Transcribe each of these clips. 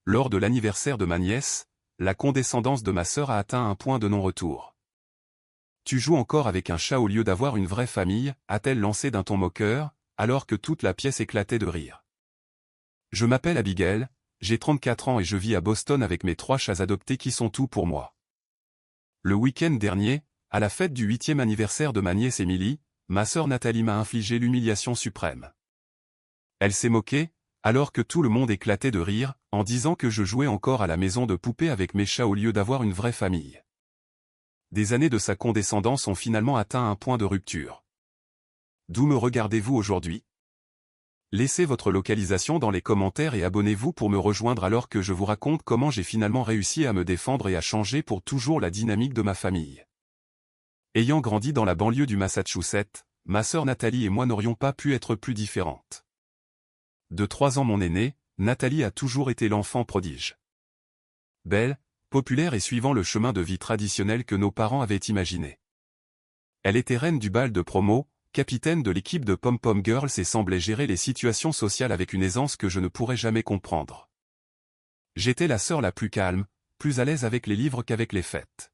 lors de l'anniversaire de ma nièce, la condescendance de ma sœur a atteint un point de non-retour. Tu joues encore avec un chat au lieu d'avoir une vraie famille, a-t-elle lancé d'un ton moqueur, alors que toute la pièce éclatait de rire. Je m'appelle Abigail, j'ai 34 ans et je vis à Boston avec mes 3 chats adoptés qui sont tout pour moi. Le week-end dernier, à la fête du 8e anniversaire de ma nièce Emily, ma sœur Nathalie m'a infligé l'humiliation suprême. Elle s'est moquée, alors que tout le monde éclatait de rire, en disant que je jouais encore à la maison de poupée avec mes chats au lieu d'avoir une vraie famille. Des années de sa condescendance ont finalement atteint un point de rupture. D'où me regardez-vous aujourd'hui? Laissez votre localisation dans les commentaires et abonnez-vous pour me rejoindre alors que je vous raconte comment j'ai finalement réussi à me défendre et à changer pour toujours la dynamique de ma famille. Ayant grandi dans la banlieue du Massachusetts, ma sœur Nathalie et moi n'aurions pas pu être plus différentes. De 3 ans mon aînée, Nathalie a toujours été l'enfant prodige. Belle, populaire et suivant le chemin de vie traditionnel que nos parents avaient imaginé. Elle était reine du bal de promo, capitaine de l'équipe de Pom Pom Girls et semblait gérer les situations sociales avec une aisance que je ne pourrais jamais comprendre. J'étais la sœur la plus calme, plus à l'aise avec les livres qu'avec les fêtes.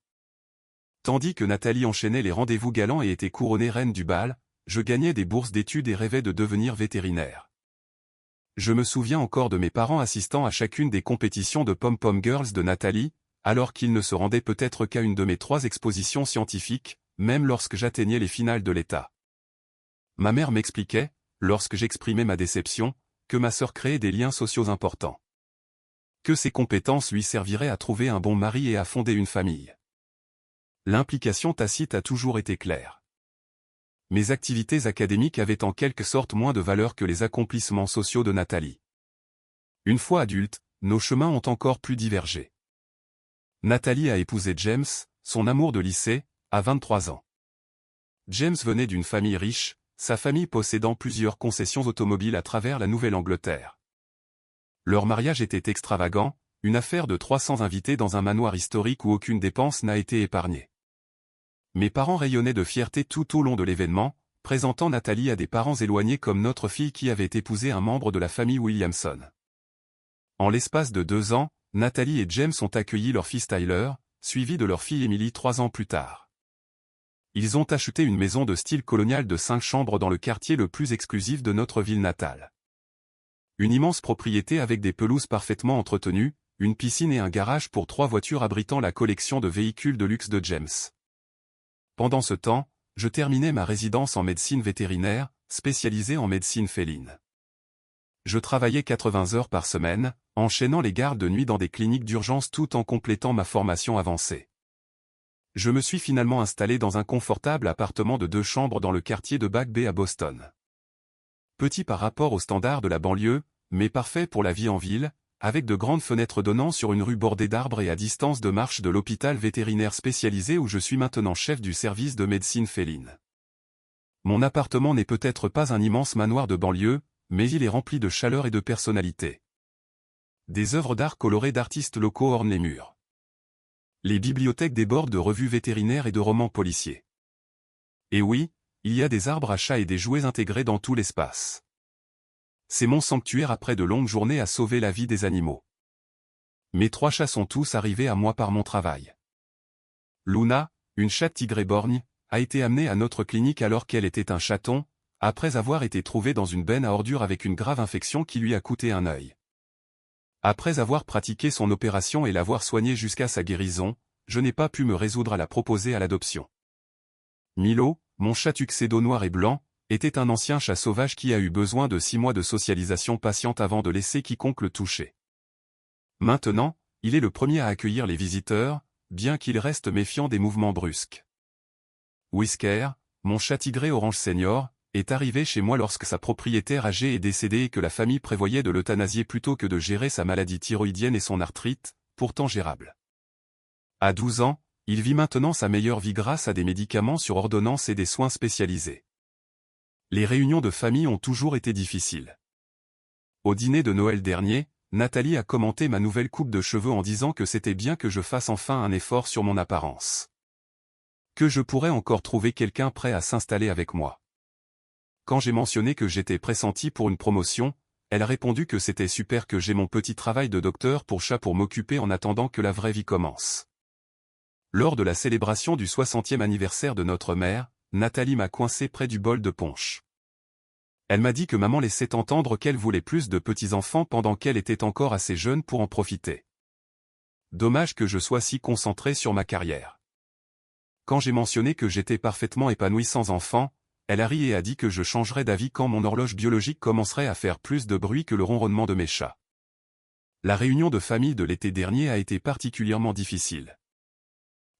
Tandis que Nathalie enchaînait les rendez-vous galants et était couronnée reine du bal, je gagnais des bourses d'études et rêvais de devenir vétérinaire. Je me souviens encore de mes parents assistant à chacune des compétitions de Pom Pom Girls de Nathalie, alors qu'ils ne se rendaient peut-être qu'à une de mes 3 expositions scientifiques, même lorsque j'atteignais les finales de l'État. Ma mère m'expliquait, lorsque j'exprimais ma déception, que ma sœur créait des liens sociaux importants. Que ses compétences lui serviraient à trouver un bon mari et à fonder une famille. L'implication tacite a toujours été claire. Mes activités académiques avaient en quelque sorte moins de valeur que les accomplissements sociaux de Nathalie. Une fois adulte, nos chemins ont encore plus divergé. Nathalie a épousé James, son amour de lycée, à 23 ans. James venait d'une famille riche, sa famille possédant plusieurs concessions automobiles à travers la Nouvelle-Angleterre. Leur mariage était extravagant, une affaire de 300 invités dans un manoir historique où aucune dépense n'a été épargnée. Mes parents rayonnaient de fierté tout au long de l'événement, présentant Nathalie à des parents éloignés comme notre fille qui avait épousé un membre de la famille Williamson. En l'espace de 2 ans, Nathalie et James ont accueilli leur fils Tyler, suivi de leur fille Emily 3 ans plus tard. Ils ont acheté une maison de style colonial de 5 chambres dans le quartier le plus exclusif de notre ville natale. Une immense propriété avec des pelouses parfaitement entretenues, une piscine et un garage pour 3 voitures abritant la collection de véhicules de luxe de James. Pendant ce temps, je terminais ma résidence en médecine vétérinaire, spécialisée en médecine féline. Je travaillais 80 heures par semaine, enchaînant les gardes de nuit dans des cliniques d'urgence tout en complétant ma formation avancée. Je me suis finalement installé dans un confortable appartement de 2 chambres dans le quartier de Back Bay à Boston. Petit par rapport aux standards de la banlieue, mais parfait pour la vie en ville, avec de grandes fenêtres donnant sur une rue bordée d'arbres et à distance de marche de l'hôpital vétérinaire spécialisé où je suis maintenant chef du service de médecine féline. Mon appartement n'est peut-être pas un immense manoir de banlieue, mais il est rempli de chaleur et de personnalité. Des œuvres d'art colorées d'artistes locaux ornent les murs. Les bibliothèques débordent de revues vétérinaires et de romans policiers. Et oui, il y a des arbres à chat et des jouets intégrés dans tout l'espace. C'est mon sanctuaire après de longues journées à sauver la vie des animaux. Mes 3 chats sont tous arrivés à moi par mon travail. Luna, une chatte tigrée borgne, a été amenée à notre clinique alors qu'elle était un chaton, après avoir été trouvée dans une benne à ordures avec une grave infection qui lui a coûté un œil. Après avoir pratiqué son opération et l'avoir soignée jusqu'à sa guérison, je n'ai pas pu me résoudre à la proposer à l'adoption. Milo, mon chat tuxedo noir et blanc, était un ancien chat sauvage qui a eu besoin de 6 mois de socialisation patiente avant de laisser quiconque le toucher. Maintenant, il est le premier à accueillir les visiteurs, bien qu'il reste méfiant des mouvements brusques. Whisker, mon chat tigré orange senior, est arrivé chez moi lorsque sa propriétaire âgée est décédée et que la famille prévoyait de l'euthanasier plutôt que de gérer sa maladie thyroïdienne et son arthrite, pourtant gérable. À 12 ans, il vit maintenant sa meilleure vie grâce à des médicaments sur ordonnance et des soins spécialisés. Les réunions de famille ont toujours été difficiles. Au dîner de Noël dernier, Nathalie a commenté ma nouvelle coupe de cheveux en disant que c'était bien que je fasse enfin un effort sur mon apparence. Que je pourrais encore trouver quelqu'un prêt à s'installer avec moi. Quand j'ai mentionné que j'étais pressenti pour une promotion, elle a répondu que c'était super que j'ai mon petit travail de docteur pour chat pour m'occuper en attendant que la vraie vie commence. Lors de la célébration du 60e anniversaire de notre mère, Nathalie m'a coincé près du bol de punch. Elle m'a dit que maman laissait entendre qu'elle voulait plus de petits-enfants pendant qu'elle était encore assez jeune pour en profiter. Dommage que je sois si concentré sur ma carrière. Quand j'ai mentionné que j'étais parfaitement épanoui sans enfant, elle a ri et a dit que je changerais d'avis quand mon horloge biologique commencerait à faire plus de bruit que le ronronnement de mes chats. La réunion de famille de l'été dernier a été particulièrement difficile.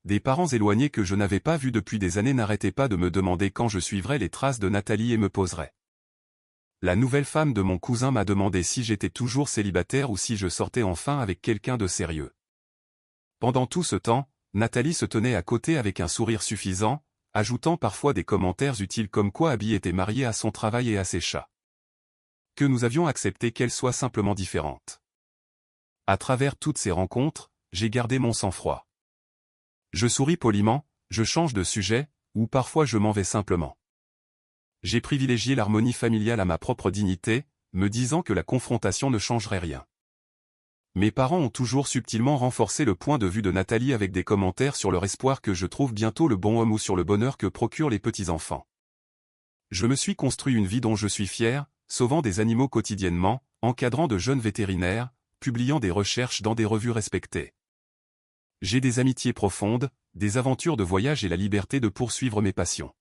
Des parents éloignés que je n'avais pas vus depuis des années n'arrêtaient pas de me demander quand je suivrais les traces de Nathalie et me poserais. La nouvelle femme de mon cousin m'a demandé si j'étais toujours célibataire ou si je sortais enfin avec quelqu'un de sérieux. Pendant tout ce temps, Nathalie se tenait à côté avec un sourire suffisant, ajoutant parfois des commentaires utiles comme quoi Abby était mariée à son travail et à ses chats. Que nous avions accepté qu'elle soit simplement différente. À travers toutes ces rencontres, j'ai gardé mon sang-froid. Je souris poliment, je change de sujet, ou parfois je m'en vais simplement. J'ai privilégié l'harmonie familiale à ma propre dignité, me disant que la confrontation ne changerait rien. Mes parents ont toujours subtilement renforcé le point de vue de Nathalie avec des commentaires sur leur espoir que je trouve bientôt le bon homme ou sur le bonheur que procurent les petits-enfants. Je me suis construit une vie dont je suis fier, sauvant des animaux quotidiennement, encadrant de jeunes vétérinaires, publiant des recherches dans des revues respectées. J'ai des amitiés profondes, des aventures de voyage et la liberté de poursuivre mes passions.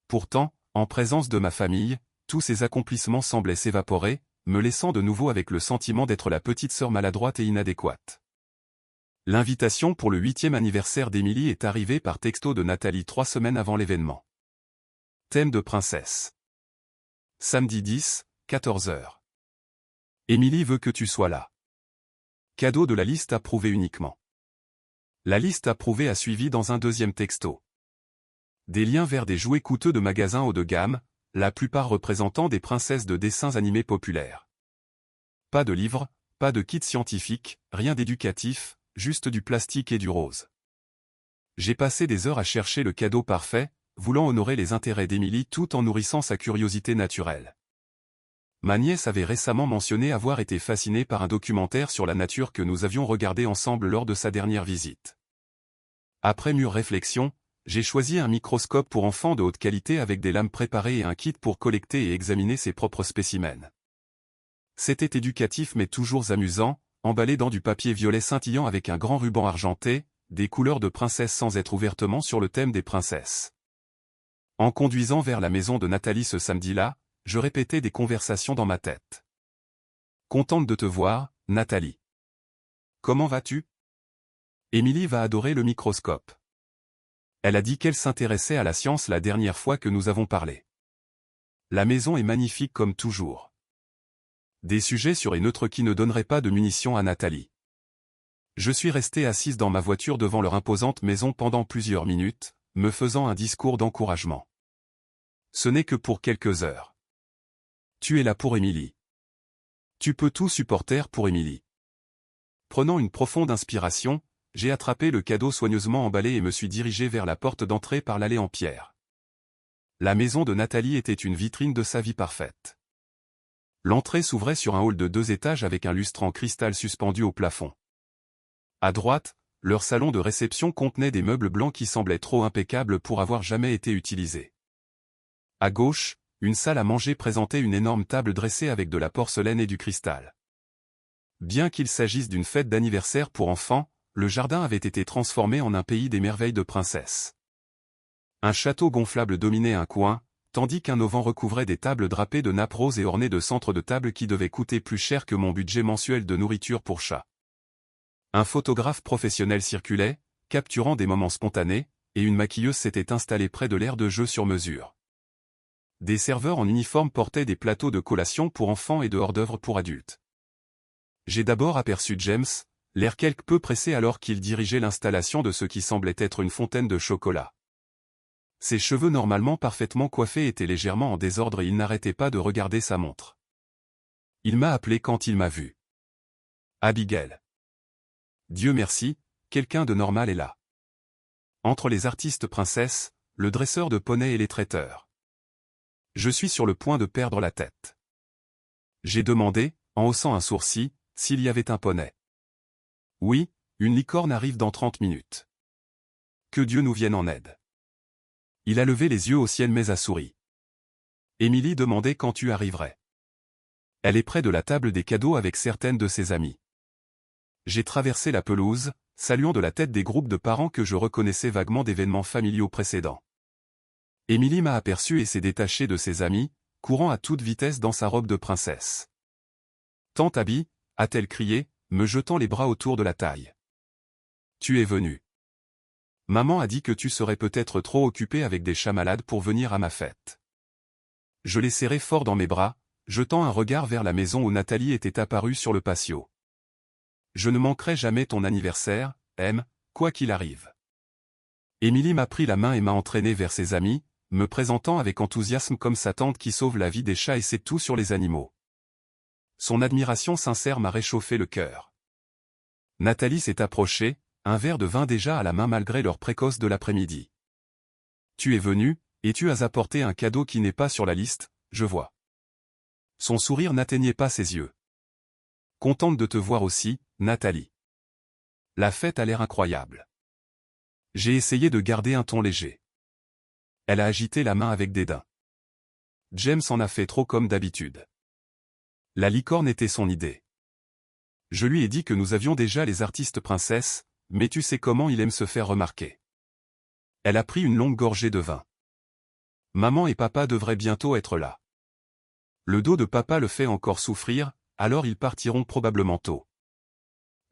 Pourtant, en présence de ma famille, tous ces accomplissements semblaient s'évaporer, me laissant de nouveau avec le sentiment d'être la petite sœur maladroite et inadéquate. L'invitation pour le 8e anniversaire d'Émilie est arrivée par texto de Nathalie 3 semaines avant l'événement. Thème de princesse. Samedi 10, 14h. Émilie veut que tu sois là. Cadeau de la liste approuvée uniquement. La liste approuvée a suivi dans un deuxième texto. Des liens vers des jouets coûteux de magasins haut de gamme, la plupart représentant des princesses de dessins animés populaires. Pas de livres, pas de kit scientifique, rien d'éducatif, juste du plastique et du rose. J'ai passé des heures à chercher le cadeau parfait, voulant honorer les intérêts d'Émilie tout en nourrissant sa curiosité naturelle. Ma nièce avait récemment mentionné avoir été fascinée par un documentaire sur la nature que nous avions regardé ensemble lors de sa dernière visite. Après mûre réflexion, j'ai choisi un microscope pour enfants de haute qualité avec des lames préparées et un kit pour collecter et examiner ses propres spécimens. C'était éducatif mais toujours amusant, emballé dans du papier violet scintillant avec un grand ruban argenté, des couleurs de princesse sans être ouvertement sur le thème des princesses. En conduisant vers la maison de Nathalie ce samedi-là, je répétais des conversations dans ma tête. Contente de te voir, Nathalie. Comment vas-tu? Émilie va adorer le microscope. Elle a dit qu'elle s'intéressait à la science la dernière fois que nous avons parlé. La maison est magnifique comme toujours. Des sujets sûrs et neutres qui ne donneraient pas de munitions à Nathalie. Je suis resté assise dans ma voiture devant leur imposante maison pendant plusieurs minutes, me faisant un discours d'encouragement. Ce n'est que pour quelques heures. Tu es là pour Émilie. Tu peux tout supporter pour Émilie. Prenant une profonde inspiration, j'ai attrapé le cadeau soigneusement emballé et me suis dirigé vers la porte d'entrée par l'allée en pierre. La maison de Nathalie était une vitrine de sa vie parfaite. L'entrée s'ouvrait sur un hall de 2 étages avec un lustre en cristal suspendu au plafond. À droite, leur salon de réception contenait des meubles blancs qui semblaient trop impeccables pour avoir jamais été utilisés. À gauche, une salle à manger présentait une énorme table dressée avec de la porcelaine et du cristal. Bien qu'il s'agisse d'une fête d'anniversaire pour enfants, le jardin avait été transformé en un pays des merveilles de princesse. Un château gonflable dominait un coin, tandis qu'un auvent recouvrait des tables drapées de nappes roses et ornées de centres de table qui devaient coûter plus cher que mon budget mensuel de nourriture pour chat. Un photographe professionnel circulait, capturant des moments spontanés, et une maquilleuse s'était installée près de l'aire de jeu sur mesure. Des serveurs en uniforme portaient des plateaux de collation pour enfants et de hors-d'œuvre pour adultes. J'ai d'abord aperçu James, l'air quelque peu pressé alors qu'il dirigeait l'installation de ce qui semblait être une fontaine de chocolat. Ses cheveux normalement parfaitement coiffés étaient légèrement en désordre et il n'arrêtait pas de regarder sa montre. Il m'a appelé quand il m'a vu. Abigail. Dieu merci, quelqu'un de normal est là. Entre les artistes princesses, le dresseur de poneys et les traiteurs. Je suis sur le point de perdre la tête. J'ai demandé, en haussant un sourcil, s'il y avait un poney. Oui, une licorne arrive dans 30 minutes. Que Dieu nous vienne en aide. Il a levé les yeux au ciel mais a souri. Émilie demandait quand tu arriverais. Elle est près de la table des cadeaux avec certaines de ses amies. J'ai traversé la pelouse, saluant de la tête des groupes de parents que je reconnaissais vaguement d'événements familiaux précédents. Émilie m'a aperçu et s'est détachée de ses amis, courant à toute vitesse dans sa robe de princesse. « Tante Abby » a-t-elle crié, me jetant les bras autour de la taille. « Tu es venue. Maman a dit que tu serais peut-être trop occupée avec des chats malades pour venir à ma fête. » Je l'ai serré fort dans mes bras, jetant un regard vers la maison où Nathalie était apparue sur le patio. « Je ne manquerai jamais ton anniversaire, M, quoi qu'il arrive. » Émilie m'a pris la main et m'a entraîné vers ses amis, me présentant avec enthousiasme comme sa tante qui sauve la vie des chats et sait tout sur les animaux. Son admiration sincère m'a réchauffé le cœur. Nathalie s'est approchée, un verre de vin déjà à la main malgré l'heure précoce de l'après-midi. « Tu es venue, et tu as apporté un cadeau qui n'est pas sur la liste, je vois. » Son sourire n'atteignait pas ses yeux. « Contente de te voir aussi, Nathalie. La fête a l'air incroyable. » J'ai essayé de garder un ton léger. Elle a agité la main avec dédain. James en a fait trop comme d'habitude. La licorne était son idée. Je lui ai dit que nous avions déjà les artistes princesses, mais tu sais comment il aime se faire remarquer. Elle a pris une longue gorgée de vin. Maman et papa devraient bientôt être là. Le dos de papa le fait encore souffrir, alors ils partiront probablement tôt.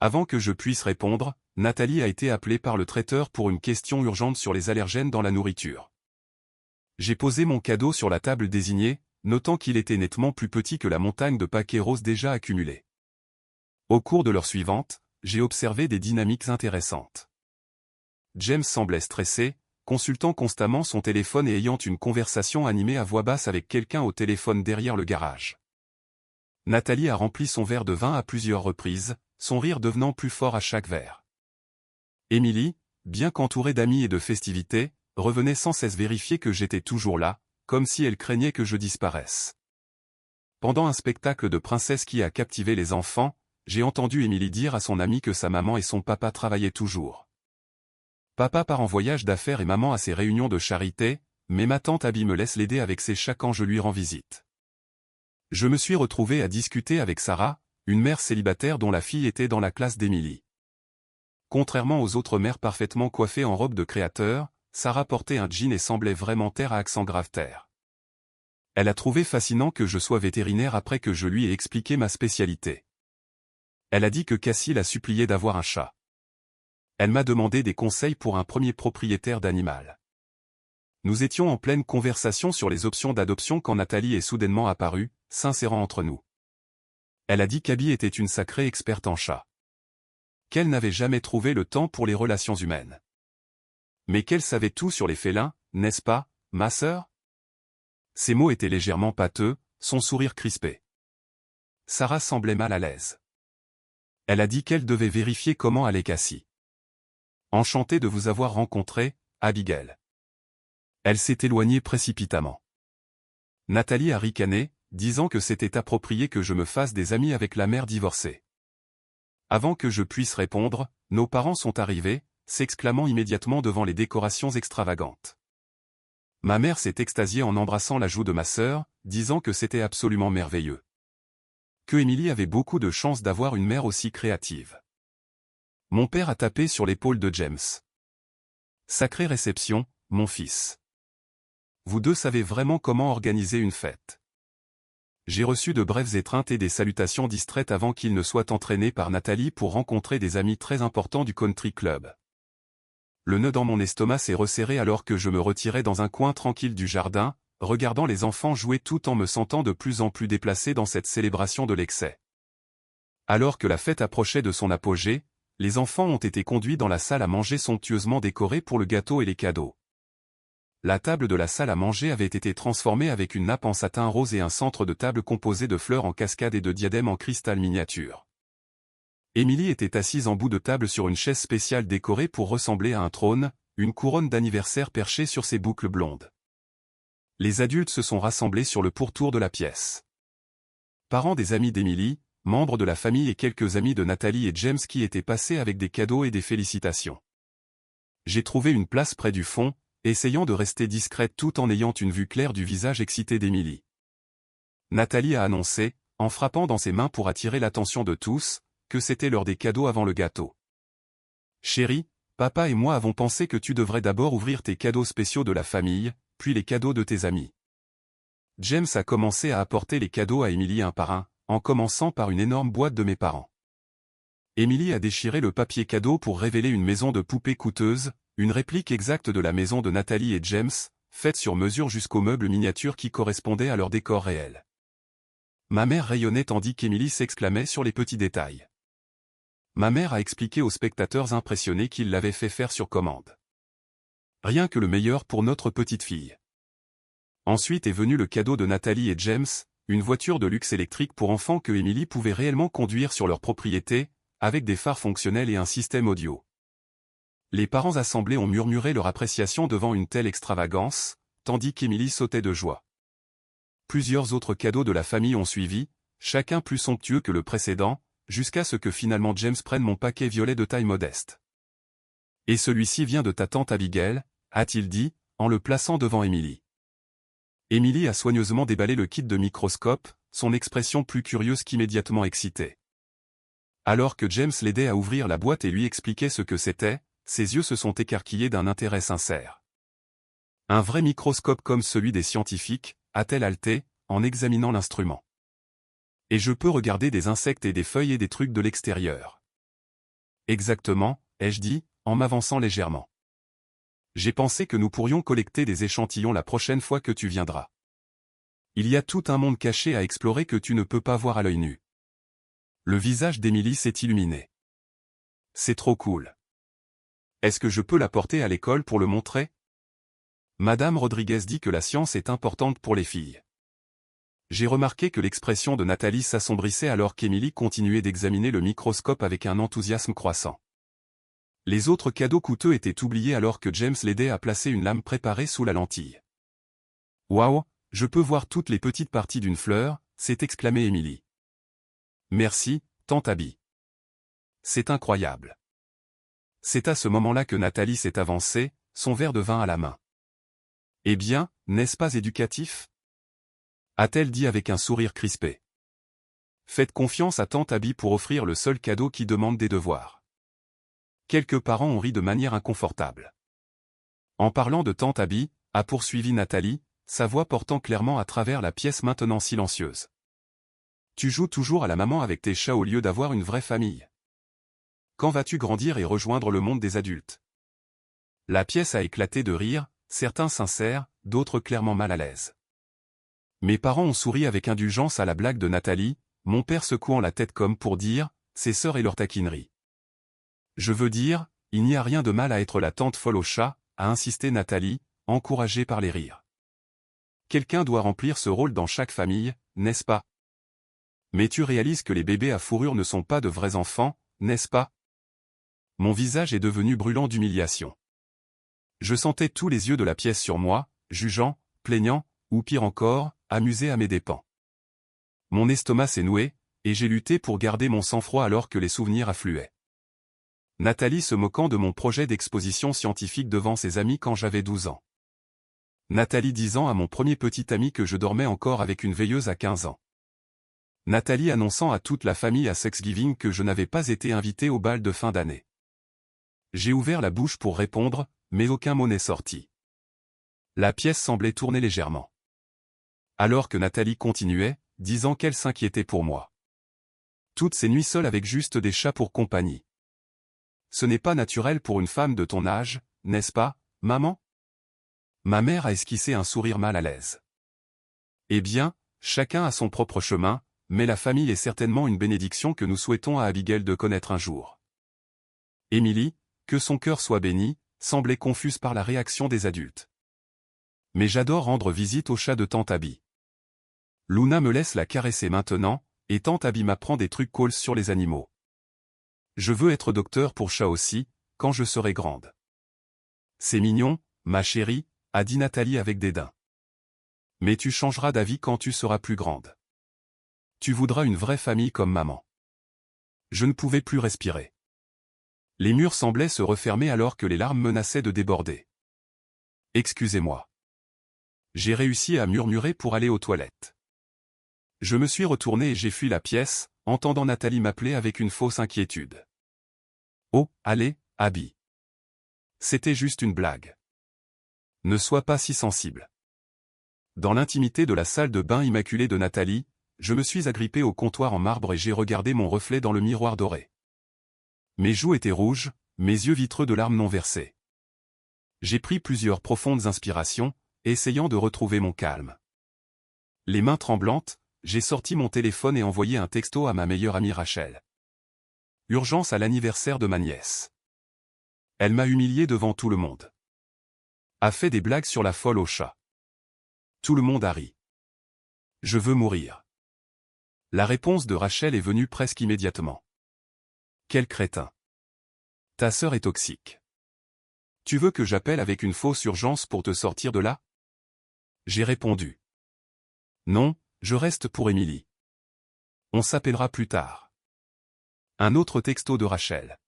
Avant que je puisse répondre, Nathalie a été appelée par le traiteur pour une question urgente sur les allergènes dans la nourriture. J'ai posé mon cadeau sur la table désignée, notant qu'il était nettement plus petit que la montagne de paquets roses déjà accumulés. Au cours de l'heure suivante, j'ai observé des dynamiques intéressantes. James semblait stressé, consultant constamment son téléphone et ayant une conversation animée à voix basse avec quelqu'un au téléphone derrière le garage. Nathalie a rempli son verre de vin à plusieurs reprises, son rire devenant plus fort à chaque verre. Émilie, bien qu'entourée d'amis et de festivités, revenait sans cesse vérifier que j'étais toujours là, comme si elle craignait que je disparaisse. Pendant un spectacle de princesse qui a captivé les enfants, j'ai entendu Émilie dire à son amie que sa maman et son papa travaillaient toujours. Papa part en voyage d'affaires et maman à ses réunions de charité, mais ma tante Abby me laisse l'aider avec ses chats quand je lui rends visite. Je me suis retrouvé à discuter avec Sarah, une mère célibataire dont la fille était dans la classe d'Émilie. Contrairement aux autres mères parfaitement coiffées en robe de créateur, Sarah portait un jean et semblait vraiment taire à accent grave taire. Elle a trouvé fascinant que je sois vétérinaire après que je lui ai expliqué ma spécialité. Elle a dit que Cassie l'a supplié d'avoir un chat. Elle m'a demandé des conseils pour un premier propriétaire d'animal. Nous étions en pleine conversation sur les options d'adoption quand Nathalie est soudainement apparue, s'insérant entre nous. Elle a dit qu'Abby était une sacrée experte en chat. Qu'elle n'avait jamais trouvé le temps pour les relations humaines. Mais qu'elle savait tout sur les félins, n'est-ce pas, ma sœur? Ses mots étaient légèrement pâteux, son sourire crispé. Sarah semblait mal à l'aise. Elle a dit qu'elle devait vérifier comment allait Cassie. Enchantée de vous avoir rencontré, Abigail. Elle s'est éloignée précipitamment. Nathalie a ricané, disant que c'était approprié que je me fasse des amis avec la mère divorcée. Avant que je puisse répondre, nos parents sont arrivés, s'exclamant immédiatement devant les décorations extravagantes. Ma mère s'est extasiée en embrassant la joue de ma sœur, disant que c'était absolument merveilleux. Que Émilie avait beaucoup de chance d'avoir une mère aussi créative. Mon père a tapé sur l'épaule de James. Sacrée réception, mon fils. Vous deux savez vraiment comment organiser une fête. J'ai reçu de brèves étreintes et des salutations distraites avant qu'il ne soit entraîné par Nathalie pour rencontrer des amis très importants du country club. Le nœud dans mon estomac s'est resserré alors que je me retirais dans un coin tranquille du jardin, regardant les enfants jouer tout en me sentant de plus en plus déplacé dans cette célébration de l'excès. Alors que la fête approchait de son apogée, les enfants ont été conduits dans la salle à manger somptueusement décorée pour le gâteau et les cadeaux. La table de la salle à manger avait été transformée avec une nappe en satin rose et un centre de table composé de fleurs en cascade et de diadèmes en cristal miniature. Émilie était assise en bout de table sur une chaise spéciale décorée pour ressembler à un trône, une couronne d'anniversaire perchée sur ses boucles blondes. Les adultes se sont rassemblés sur le pourtour de la pièce. parents des amis d'Emily, membres de la famille et quelques amis de Nathalie et James qui étaient passés avec des cadeaux et des félicitations. J'ai trouvé une place près du fond, essayant de rester discrète tout en ayant une vue claire du visage excité d'Emily. Nathalie a annoncé, en frappant dans ses mains pour attirer l'attention de tous, que c'était l'heure des cadeaux avant le gâteau. Chérie, papa et moi avons pensé que tu devrais d'abord ouvrir tes cadeaux spéciaux de la famille, puis les cadeaux de tes amis. James a commencé à apporter les cadeaux à Emily un par un, en commençant par une énorme boîte de mes parents. Emily a déchiré le papier cadeau pour révéler une maison de poupées coûteuse, une réplique exacte de la maison de Nathalie et James, faite sur mesure jusqu'aux meubles miniatures qui correspondaient à leur décor réel. Ma mère rayonnait tandis qu'Emily s'exclamait sur les petits détails. Ma mère a expliqué aux spectateurs impressionnés qu'il l'avait fait faire sur commande. Rien que le meilleur pour notre petite fille. Ensuite est venu le cadeau de Nathalie et James, une voiture de luxe électrique pour enfants que Emily pouvait réellement conduire sur leur propriété, avec des phares fonctionnels et un système audio. Les parents assemblés ont murmuré leur appréciation devant une telle extravagance, tandis qu'Emily sautait de joie. Plusieurs autres cadeaux de la famille ont suivi, chacun plus somptueux que le précédent, jusqu'à ce que finalement James prenne mon paquet violet de taille modeste. « Et celui-ci vient de ta tante Abigail », a-t-il dit, en le plaçant devant Emily. Emily a soigneusement déballé le kit de microscope, son expression plus curieuse qu'immédiatement excitée. Alors que James l'aidait à ouvrir la boîte et lui expliquait ce que c'était, ses yeux se sont écarquillés d'un intérêt sincère. « Un vrai microscope comme celui des scientifiques », a-t-elle haleté, en examinant l'instrument. « Et je peux regarder des insectes et des feuilles et des trucs de l'extérieur. »« Exactement, » ai-je dit, en m'avançant légèrement. « J'ai pensé que nous pourrions collecter des échantillons la prochaine fois que tu viendras. Il y a tout un monde caché à explorer que tu ne peux pas voir à l'œil nu. » Le visage d'Emily s'est illuminé. « C'est trop cool. Est-ce que je peux l'apporter à l'école pour le montrer ? » Madame Rodriguez dit que la science est importante pour les filles. J'ai remarqué que l'expression de Nathalie s'assombrissait alors qu'Emily continuait d'examiner le microscope avec un enthousiasme croissant. Les autres cadeaux coûteux étaient oubliés alors que James l'aidait à placer une lame préparée sous la lentille. « Waouh, je peux voir toutes les petites parties d'une fleur », s'est exclamée Emily. « Merci, tante Abby. C'est incroyable. » C'est à ce moment-là que Nathalie s'est avancée, son verre de vin à la main. « Eh bien, n'est-ce pas éducatif ?» a-t-elle dit avec un sourire crispé. Faites confiance à tante Abby pour offrir le seul cadeau qui demande des devoirs. Quelques parents ont ri de manière inconfortable. En parlant de tante Abby, a poursuivi Nathalie, sa voix portant clairement à travers la pièce maintenant silencieuse. Tu joues toujours à la maman avec tes chats au lieu d'avoir une vraie famille. Quand vas-tu grandir et rejoindre le monde des adultes? La pièce a éclaté de rire, certains sincères, d'autres clairement mal à l'aise. Mes parents ont souri avec indulgence à la blague de Nathalie, mon père secouant la tête comme pour dire, ses sœurs et leur taquinerie. Je veux dire, il n'y a rien de mal à être la tante folle au chat, a insisté Nathalie, encouragée par les rires. Quelqu'un doit remplir ce rôle dans chaque famille, n'est-ce pas? Mais tu réalises que les bébés à fourrure ne sont pas de vrais enfants, n'est-ce pas? Mon visage est devenu brûlant d'humiliation. Je sentais tous les yeux de la pièce sur moi, jugeant, plaignant, ou pire encore, amusé à mes dépens. Mon estomac s'est noué, et j'ai lutté pour garder mon sang-froid alors que les souvenirs affluaient. Nathalie se moquant de mon projet d'exposition scientifique devant ses amis quand j'avais 12 ans. Nathalie disant à mon premier petit ami que je dormais encore avec une veilleuse à 15 ans. Nathalie annonçant à toute la famille à Thanksgiving que je n'avais pas été invité au bal de fin d'année. J'ai ouvert la bouche pour répondre, mais aucun mot n'est sorti. La pièce semblait tourner légèrement. Alors que Nathalie continuait, disant qu'elle s'inquiétait pour moi. Toutes ces nuits seule avec juste des chats pour compagnie. Ce n'est pas naturel pour une femme de ton âge, n'est-ce pas, maman? Ma mère a esquissé un sourire mal à l'aise. Eh bien, chacun a son propre chemin, mais la famille est certainement une bénédiction que nous souhaitons à Abigail de connaître un jour. Emily, que son cœur soit béni, semblait confuse par la réaction des adultes. Mais j'adore rendre visite au chat de tante Abby. Luna me laisse la caresser maintenant, et tante Abby m'apprend des trucs cool sur les animaux. Je veux être docteur pour chat aussi, quand je serai grande. C'est mignon, ma chérie, a dit Nathalie avec dédain. Mais tu changeras d'avis quand tu seras plus grande. Tu voudras une vraie famille comme maman. Je ne pouvais plus respirer. Les murs semblaient se refermer alors que les larmes menaçaient de déborder. Excusez-moi. J'ai réussi à murmurer pour aller aux toilettes. Je me suis retourné et j'ai fui la pièce, entendant Nathalie m'appeler avec une fausse inquiétude. Oh, allez, Abby. C'était juste une blague. Ne sois pas si sensible. Dans l'intimité de la salle de bain immaculée de Nathalie, je me suis agrippé au comptoir en marbre et j'ai regardé mon reflet dans le miroir doré. Mes joues étaient rouges, mes yeux vitreux de larmes non versées. J'ai pris plusieurs profondes inspirations, essayant de retrouver mon calme. Les mains tremblantes, j'ai sorti mon téléphone et envoyé un texto à ma meilleure amie Rachel. Urgence à l'anniversaire de ma nièce. Elle m'a humilié devant tout le monde. A fait des blagues sur la folle au chat. Tout le monde a ri. Je veux mourir. La réponse de Rachel est venue presque immédiatement. Quel crétin. Ta sœur est toxique. Tu veux que j'appelle avec une fausse urgence pour te sortir de là? J'ai répondu. Non, je reste pour Émilie. On s'appellera plus tard. Un autre texto de Rachel.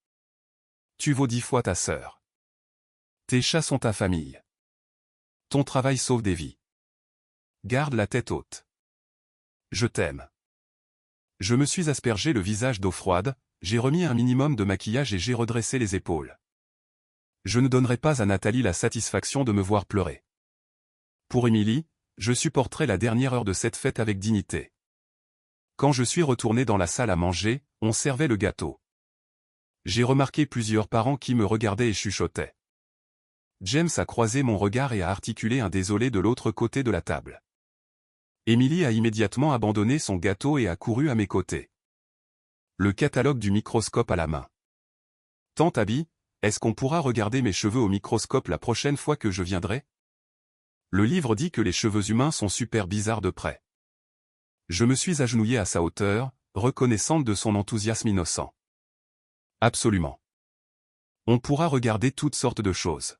Tu vaux 10 fois ta sœur. Tes chats sont ta famille. Ton travail sauve des vies. Garde la tête haute. Je t'aime. Je me suis aspergé le visage d'eau froide, j'ai remis un minimum de maquillage et j'ai redressé les épaules. Je ne donnerai pas à Nathalie la satisfaction de me voir pleurer. Pour Émilie, je supporterai la dernière heure de cette fête avec dignité. Quand je suis retourné dans la salle à manger, on servait le gâteau. J'ai remarqué plusieurs parents qui me regardaient et chuchotaient. James a croisé mon regard et a articulé un désolé de l'autre côté de la table. Émilie a immédiatement abandonné son gâteau et a couru à mes côtés. Le catalogue du microscope à la main. Tante Abby, est-ce qu'on pourra regarder mes cheveux au microscope la prochaine fois que je viendrai? Le livre dit que les cheveux humains sont super bizarres de près. Je me suis agenouillé à sa hauteur, reconnaissante de son enthousiasme innocent. Absolument. On pourra regarder toutes sortes de choses.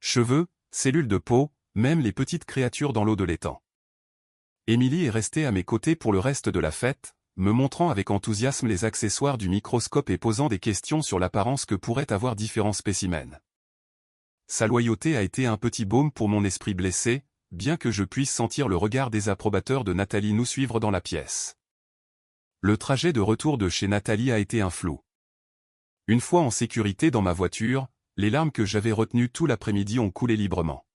Cheveux, cellules de peau, même les petites créatures dans l'eau de l'étang. Émilie est restée à mes côtés pour le reste de la fête, me montrant avec enthousiasme les accessoires du microscope et posant des questions sur l'apparence que pourraient avoir différents spécimens. Sa loyauté a été un petit baume pour mon esprit blessé, bien que je puisse sentir le regard désapprobateur de Nathalie nous suivre dans la pièce. Le trajet de retour de chez Nathalie a été un flou. Une fois en sécurité dans ma voiture, les larmes que j'avais retenues tout l'après-midi ont coulé librement.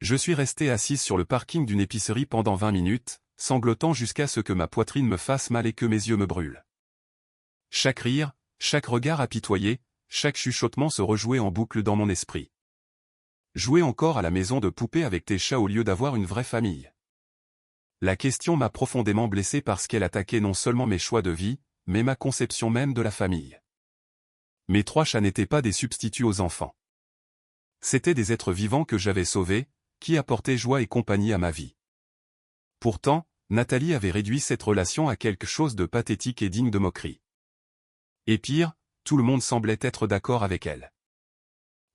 Je suis resté assise sur le parking d'une épicerie pendant 20 minutes, sanglotant jusqu'à ce que ma poitrine me fasse mal et que mes yeux me brûlent. Chaque rire, chaque regard apitoyé, chaque chuchotement se rejouait en boucle dans mon esprit. Jouer encore à la maison de poupée avec tes chats au lieu d'avoir une vraie famille. La question m'a profondément blessé parce qu'elle attaquait non seulement mes choix de vie, mais ma conception même de la famille. Mes 3 chats n'étaient pas des substituts aux enfants. C'étaient des êtres vivants que j'avais sauvés, qui apportaient joie et compagnie à ma vie. Pourtant, Nathalie avait réduit cette relation à quelque chose de pathétique et digne de moquerie. Et pire, tout le monde semblait être d'accord avec elle.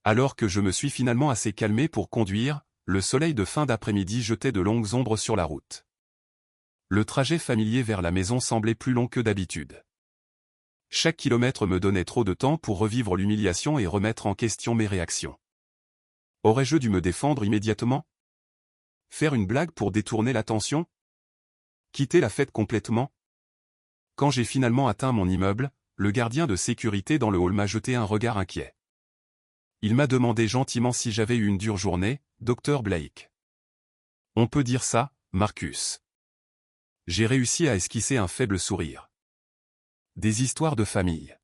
Alors que je me suis finalement assez calmé pour conduire, le soleil de fin d'après-midi jetait de longues ombres sur la route. Le trajet familier vers la maison semblait plus long que d'habitude. Chaque kilomètre me donnait trop de temps pour revivre l'humiliation et remettre en question mes réactions. Aurais-je dû me défendre immédiatement? Faire une blague pour détourner l'attention? Quitter la fête complètement? Quand j'ai finalement atteint mon immeuble, le gardien de sécurité dans le hall m'a jeté un regard inquiet. Il m'a demandé gentiment si j'avais eu une dure journée, Dr Blake. On peut dire ça, Marcus. J'ai réussi à esquisser un faible sourire. Des histoires de famille.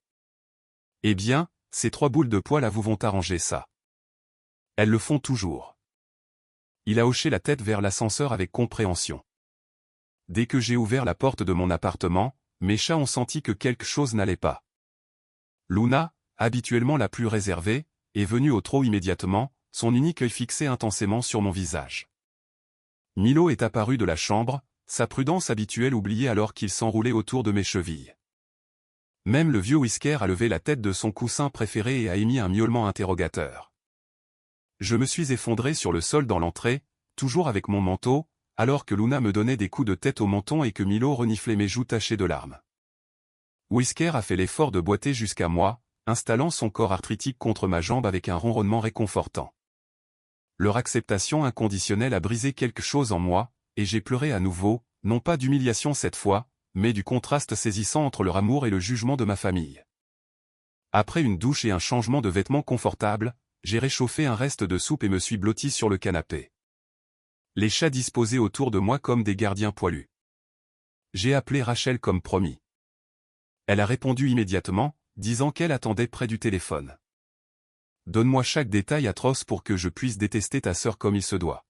Eh bien, ces 3 boules de poil à vous vont arranger ça. Elles le font toujours. Il a hoché la tête vers l'ascenseur avec compréhension. Dès que j'ai ouvert la porte de mon appartement, mes chats ont senti que quelque chose n'allait pas. Luna, habituellement la plus réservée, est venue au trot immédiatement, son unique œil fixé intensément sur mon visage. Milo est apparu de la chambre, sa prudence habituelle oubliée alors qu'il s'enroulait autour de mes chevilles. Même le vieux Whisker a levé la tête de son coussin préféré et a émis un miaulement interrogateur. Je me suis effondré sur le sol dans l'entrée, toujours avec mon manteau, alors que Luna me donnait des coups de tête au menton et que Milo reniflait mes joues tachées de larmes. Whisker a fait l'effort de boiter jusqu'à moi, installant son corps arthritique contre ma jambe avec un ronronnement réconfortant. Leur acceptation inconditionnelle a brisé quelque chose en moi, et j'ai pleuré à nouveau, non pas d'humiliation cette fois, mais du contraste saisissant entre leur amour et le jugement de ma famille. Après une douche et un changement de vêtements confortables, j'ai réchauffé un reste de soupe et me suis blotti sur le canapé. Les chats disposaient autour de moi comme des gardiens poilus. J'ai appelé Rachel comme promis. Elle a répondu immédiatement, disant qu'elle attendait près du téléphone. Donne-moi chaque détail atroce pour que je puisse détester ta sœur comme il se doit.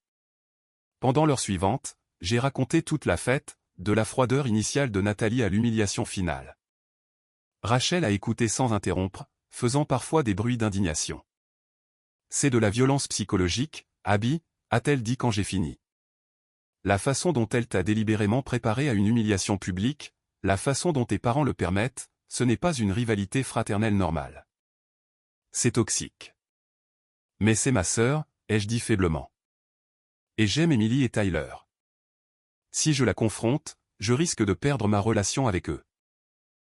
Pendant l'heure suivante, j'ai raconté toute la fête, de la froideur initiale de Nathalie à l'humiliation finale. Rachel a écouté sans interrompre, faisant parfois des bruits d'indignation. C'est de la violence psychologique, Abby, a-t-elle dit quand j'ai fini. La façon dont elle t'a délibérément préparé à une humiliation publique, la façon dont tes parents le permettent, ce n'est pas une rivalité fraternelle normale. C'est toxique. Mais c'est ma sœur, ai-je dit faiblement. Et j'aime Emily et Tyler. Si je la confronte, je risque de perdre ma relation avec eux.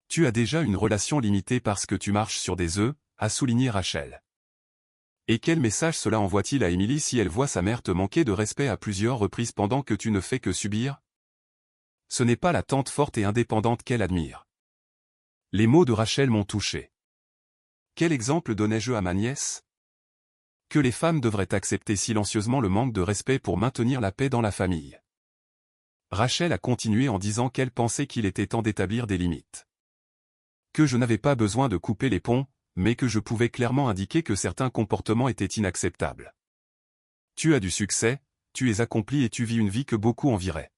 Tu as déjà une relation limitée parce que tu marches sur des œufs, a souligné Rachel. Et quel message cela envoie-t-il à Emily si elle voit sa mère te manquer de respect à plusieurs reprises pendant que tu ne fais que subir? Ce n'est pas la tante forte et indépendante qu'elle admire. Les mots de Rachel m'ont touché. Quel exemple donnais-je à ma nièce? Que les femmes devraient accepter silencieusement le manque de respect pour maintenir la paix dans la famille. Rachel a continué en disant qu'elle pensait qu'il était temps d'établir des limites. Que je n'avais pas besoin de couper les ponts, mais que je pouvais clairement indiquer que certains comportements étaient inacceptables. Tu as du succès, tu es accompli et tu vis une vie que beaucoup envieraient.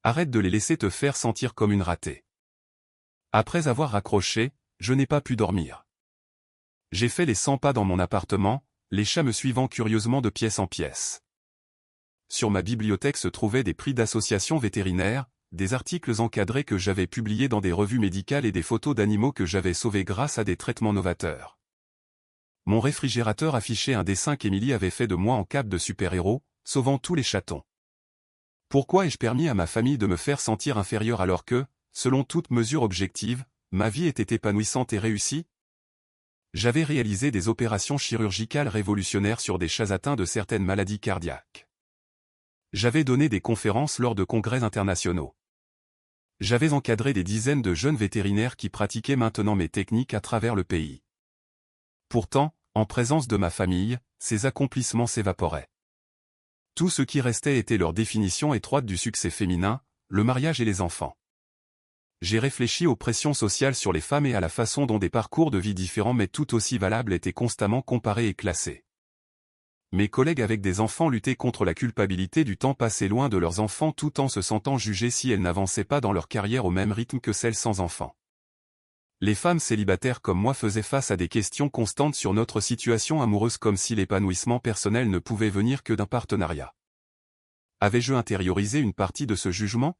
Arrête de les laisser te faire sentir comme une ratée. Après avoir raccroché, je n'ai pas pu dormir. J'ai fait les 100 pas dans mon appartement, les chats me suivant curieusement de pièce en pièce. Sur ma bibliothèque se trouvaient des prix d'associations vétérinaires, des articles encadrés que j'avais publiés dans des revues médicales et des photos d'animaux que j'avais sauvés grâce à des traitements novateurs. Mon réfrigérateur affichait un dessin qu'Emily avait fait de moi en cape de super-héros, sauvant tous les chatons. Pourquoi ai-je permis à ma famille de me faire sentir inférieur alors que, selon toute mesure objective, ma vie était épanouissante et réussie? J'avais réalisé des opérations chirurgicales révolutionnaires sur des chats atteints de certaines maladies cardiaques. J'avais donné des conférences lors de congrès internationaux. J'avais encadré des dizaines de jeunes vétérinaires qui pratiquaient maintenant mes techniques à travers le pays. Pourtant, en présence de ma famille, ces accomplissements s'évaporaient. Tout ce qui restait était leur définition étroite du succès féminin, le mariage et les enfants. J'ai réfléchi aux pressions sociales sur les femmes et à la façon dont des parcours de vie différents mais tout aussi valables étaient constamment comparés et classés. Mes collègues avec des enfants luttaient contre la culpabilité du temps passé loin de leurs enfants tout en se sentant jugées si elles n'avançaient pas dans leur carrière au même rythme que celles sans enfants. Les femmes célibataires comme moi faisaient face à des questions constantes sur notre situation amoureuse comme si l'épanouissement personnel ne pouvait venir que d'un partenariat. Avais-je intériorisé une partie de ce jugement?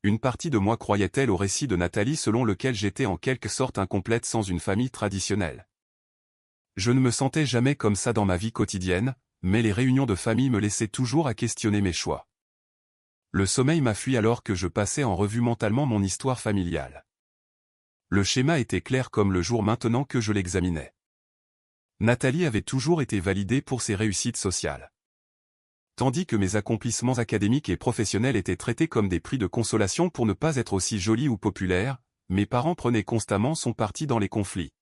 Une partie de moi croyait-elle au récit de Nathalie selon lequel j'étais en quelque sorte incomplète sans une famille traditionnelle? Je ne me sentais jamais comme ça dans ma vie quotidienne, mais les réunions de famille me laissaient toujours à questionner mes choix. Le sommeil m'a fui alors que je passais en revue mentalement mon histoire familiale. Le schéma était clair comme le jour maintenant que je l'examinais. Nathalie avait toujours été validée pour ses réussites sociales. Tandis que mes accomplissements académiques et professionnels étaient traités comme des prix de consolation pour ne pas être aussi jolie ou populaire, mes parents prenaient constamment son parti dans les conflits.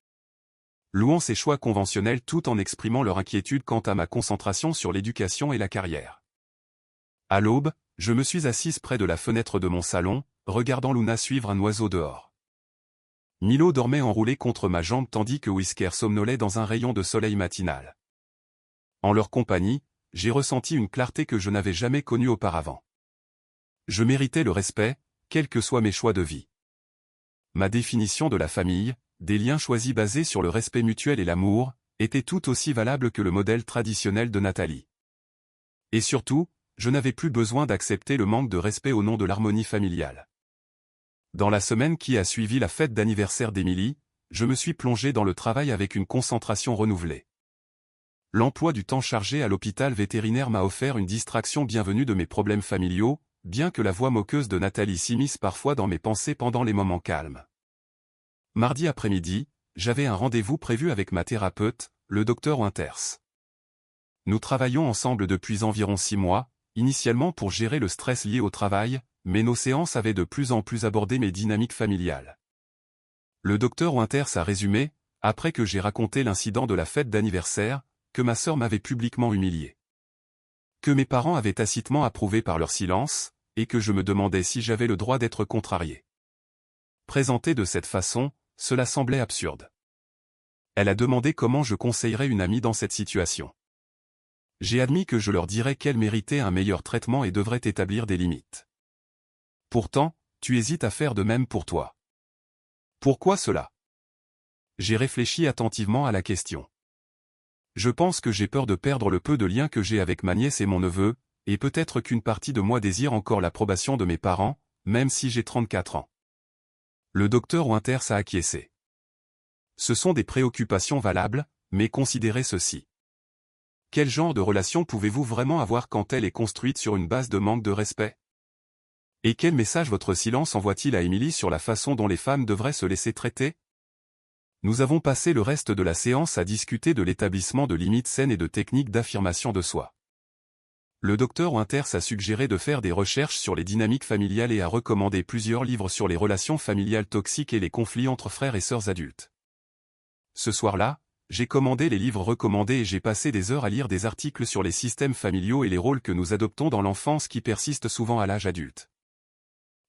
Louant ses choix conventionnels tout en exprimant leur inquiétude quant à ma concentration sur l'éducation et la carrière. À l'aube, je me suis assise près de la fenêtre de mon salon, regardant Luna suivre un oiseau dehors. Milo dormait enroulé contre ma jambe tandis que Whisker somnolait dans un rayon de soleil matinal. En leur compagnie, j'ai ressenti une clarté que je n'avais jamais connue auparavant. Je méritais le respect, quels que soient mes choix de vie. Ma définition de la famille, des liens choisis basés sur le respect mutuel et l'amour, était tout aussi valable que le modèle traditionnel de Nathalie. Et surtout, je n'avais plus besoin d'accepter le manque de respect au nom de l'harmonie familiale. Dans la semaine qui a suivi la fête d'anniversaire d'Emily, je me suis plongé dans le travail avec une concentration renouvelée. L'emploi du temps chargé à l'hôpital vétérinaire m'a offert une distraction bienvenue de mes problèmes familiaux, bien que la voix moqueuse de Nathalie s'immisce parfois dans mes pensées pendant les moments calmes. Mardi après-midi, j'avais un rendez-vous prévu avec ma thérapeute, le docteur Winters. Nous travaillons ensemble depuis environ 6 mois, initialement pour gérer le stress lié au travail, mais nos séances avaient de plus en plus abordé mes dynamiques familiales. Le docteur Winters a résumé, après que j'ai raconté l'incident de la fête d'anniversaire, que ma sœur m'avait publiquement humilié. Que mes parents avaient tacitement approuvé par leur silence, et que je me demandais si j'avais le droit d'être contrarié. Présenté de cette façon, cela semblait absurde. Elle a demandé comment je conseillerais une amie dans cette situation. J'ai admis que je leur dirais qu'elle méritait un meilleur traitement et devrait établir des limites. Pourtant, tu hésites à faire de même pour toi. Pourquoi cela? J'ai réfléchi attentivement à la question. Je pense que j'ai peur de perdre le peu de lien que j'ai avec ma nièce et mon neveu, et peut-être qu'une partie de moi désire encore l'approbation de mes parents, même si j'ai 34 ans. Le docteur Winters a acquiescé. Ce sont des préoccupations valables, mais considérez ceci. Quel genre de relation pouvez-vous vraiment avoir quand elle est construite sur une base de manque de respect? Et quel message votre silence envoie-t-il à Émilie sur la façon dont les femmes devraient se laisser traiter? Nous avons passé le reste de la séance à discuter de l'établissement de limites saines et de techniques d'affirmation de soi. Le docteur Winters a suggéré de faire des recherches sur les dynamiques familiales et a recommandé plusieurs livres sur les relations familiales toxiques et les conflits entre frères et sœurs adultes. Ce soir-là, j'ai commandé les livres recommandés et j'ai passé des heures à lire des articles sur les systèmes familiaux et les rôles que nous adoptons dans l'enfance qui persistent souvent à l'âge adulte.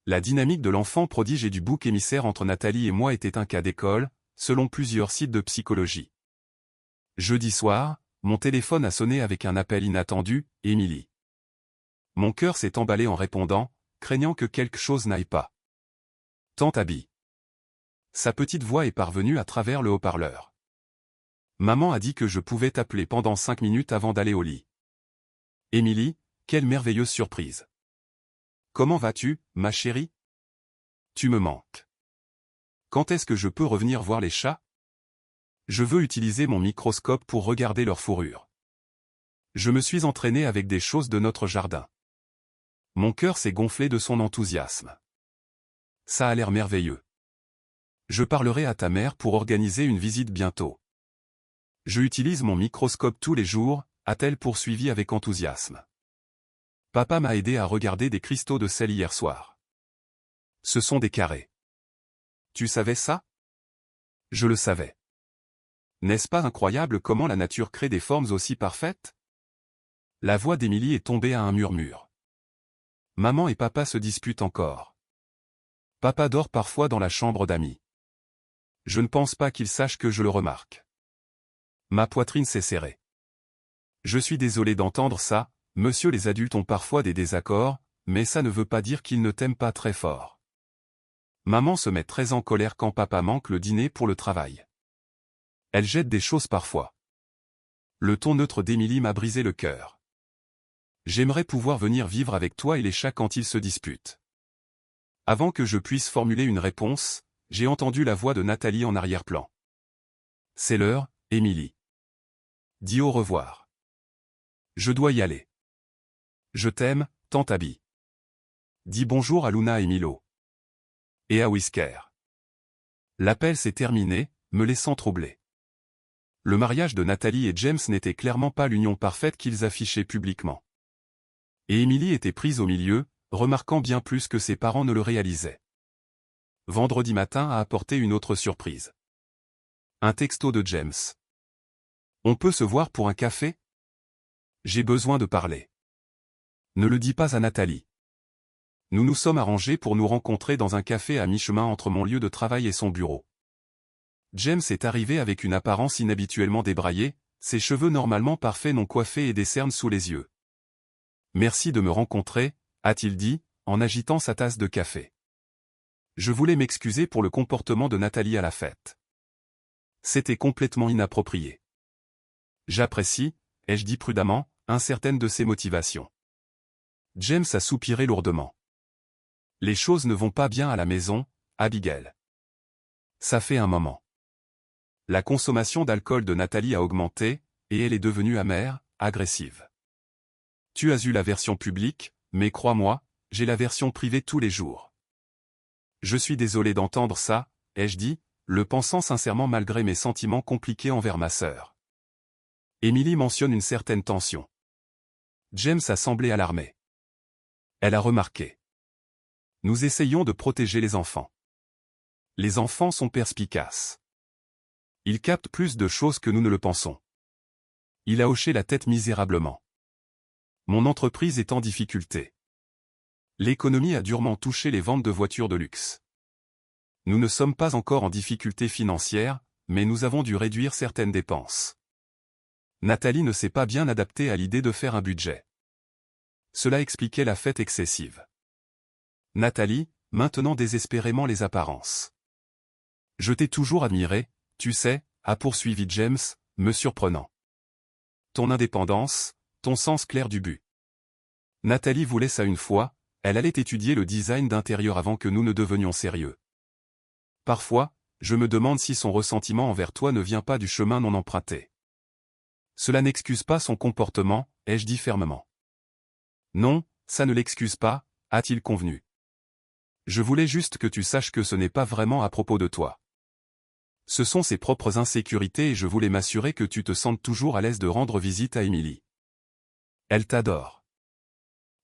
La dynamique de l'enfant prodige et du bouc émissaire entre Nathalie et moi était un cas d'école, selon plusieurs sites de psychologie. Jeudi soir, mon téléphone a sonné avec un appel inattendu, Émilie. Mon cœur s'est emballé en répondant, craignant que quelque chose n'aille pas. Tante Abby. Sa petite voix est parvenue à travers le haut-parleur. Maman a dit que je pouvais t'appeler pendant 5 minutes avant d'aller au lit. Émilie, quelle merveilleuse surprise. Comment vas-tu, ma chérie? Tu me manques. Quand est-ce que je peux revenir voir les chats? Je veux utiliser mon microscope pour regarder leur fourrure. Je me suis entraîné avec des choses de notre jardin. Mon cœur s'est gonflé de son enthousiasme. Ça a l'air merveilleux. Je parlerai à ta mère pour organiser une visite bientôt. Je utilise mon microscope tous les jours, a-t-elle poursuivi avec enthousiasme. Papa m'a aidé à regarder des cristaux de sel hier soir. Ce sont des carrés. Tu savais ça? Je le savais. N'est-ce pas incroyable comment la nature crée des formes aussi parfaites? La voix d'Émilie est tombée à un murmure. Maman et papa se disputent encore. Papa dort parfois dans la chambre d'amis. Je ne pense pas qu'il sache que je le remarque. Ma poitrine s'est serrée. Je suis désolé d'entendre ça, monsieur, les adultes ont parfois des désaccords, mais ça ne veut pas dire qu'ils ne t'aiment pas très fort. Maman se met très en colère quand papa manque le dîner pour le travail. Elle jette des choses parfois. Le ton neutre d'Émilie m'a brisé le cœur. J'aimerais pouvoir venir vivre avec toi et les chats quand ils se disputent. Avant que je puisse formuler une réponse, j'ai entendu la voix de Nathalie en arrière-plan. C'est l'heure, Émilie. Dis au revoir. Je dois y aller. Je t'aime, tante Abby. Dis bonjour à Luna et Milo. Et à Whisker. L'appel s'est terminé, me laissant troublé. Le mariage de Nathalie et James n'était clairement pas l'union parfaite qu'ils affichaient publiquement. Et Émilie était prise au milieu, remarquant bien plus que ses parents ne le réalisaient. Vendredi matin a apporté une autre surprise. Un texto de James. On peut se voir pour un café? J'ai besoin de parler. Ne le dis pas à Nathalie. Nous nous sommes arrangés pour nous rencontrer dans un café à mi-chemin entre mon lieu de travail et son bureau. James est arrivé avec une apparence inhabituellement débraillée, ses cheveux normalement parfaits non coiffés et des cernes sous les yeux. Merci de me rencontrer, a-t-il dit, en agitant sa tasse de café. Je voulais m'excuser pour le comportement de Nathalie à la fête. C'était complètement inapproprié. J'apprécie, ai-je dit prudemment, incertaine de ses motivations. James a soupiré lourdement. Les choses ne vont pas bien à la maison, Abigail. Ça fait un moment. La consommation d'alcool de Nathalie a augmenté, et elle est devenue amère, agressive. Tu as eu la version publique, mais crois-moi, j'ai la version privée tous les jours. Je suis désolé d'entendre ça, ai-je dit, le pensant sincèrement malgré mes sentiments compliqués envers ma sœur. Emily mentionne une certaine tension. James a semblé alarmé. Elle a remarqué. Nous essayons de protéger les enfants. Les enfants sont perspicaces. Ils captent plus de choses que nous ne le pensons. Il a hoché la tête misérablement. Mon entreprise est en difficulté. L'économie a durement touché les ventes de voitures de luxe. Nous ne sommes pas encore en difficulté financière, mais nous avons dû réduire certaines dépenses. Nathalie ne s'est pas bien adaptée à l'idée de faire un budget. Cela expliquait la fête excessive. Nathalie, maintenant désespérément les apparences. Je t'ai toujours admiré, tu sais, a poursuivi James, me surprenant. Ton indépendance, ton sens clair du but. Nathalie voulait ça une fois, elle allait étudier le design d'intérieur avant que nous ne devenions sérieux. Parfois, je me demande si son ressentiment envers toi ne vient pas du chemin non emprunté. Cela n'excuse pas son comportement, ai-je dit fermement. Non, ça ne l'excuse pas, a-t-il convenu. Je voulais juste que tu saches que ce n'est pas vraiment à propos de toi. Ce sont ses propres insécurités et je voulais m'assurer que tu te sentes toujours à l'aise de rendre visite à Emily. Elle t'adore.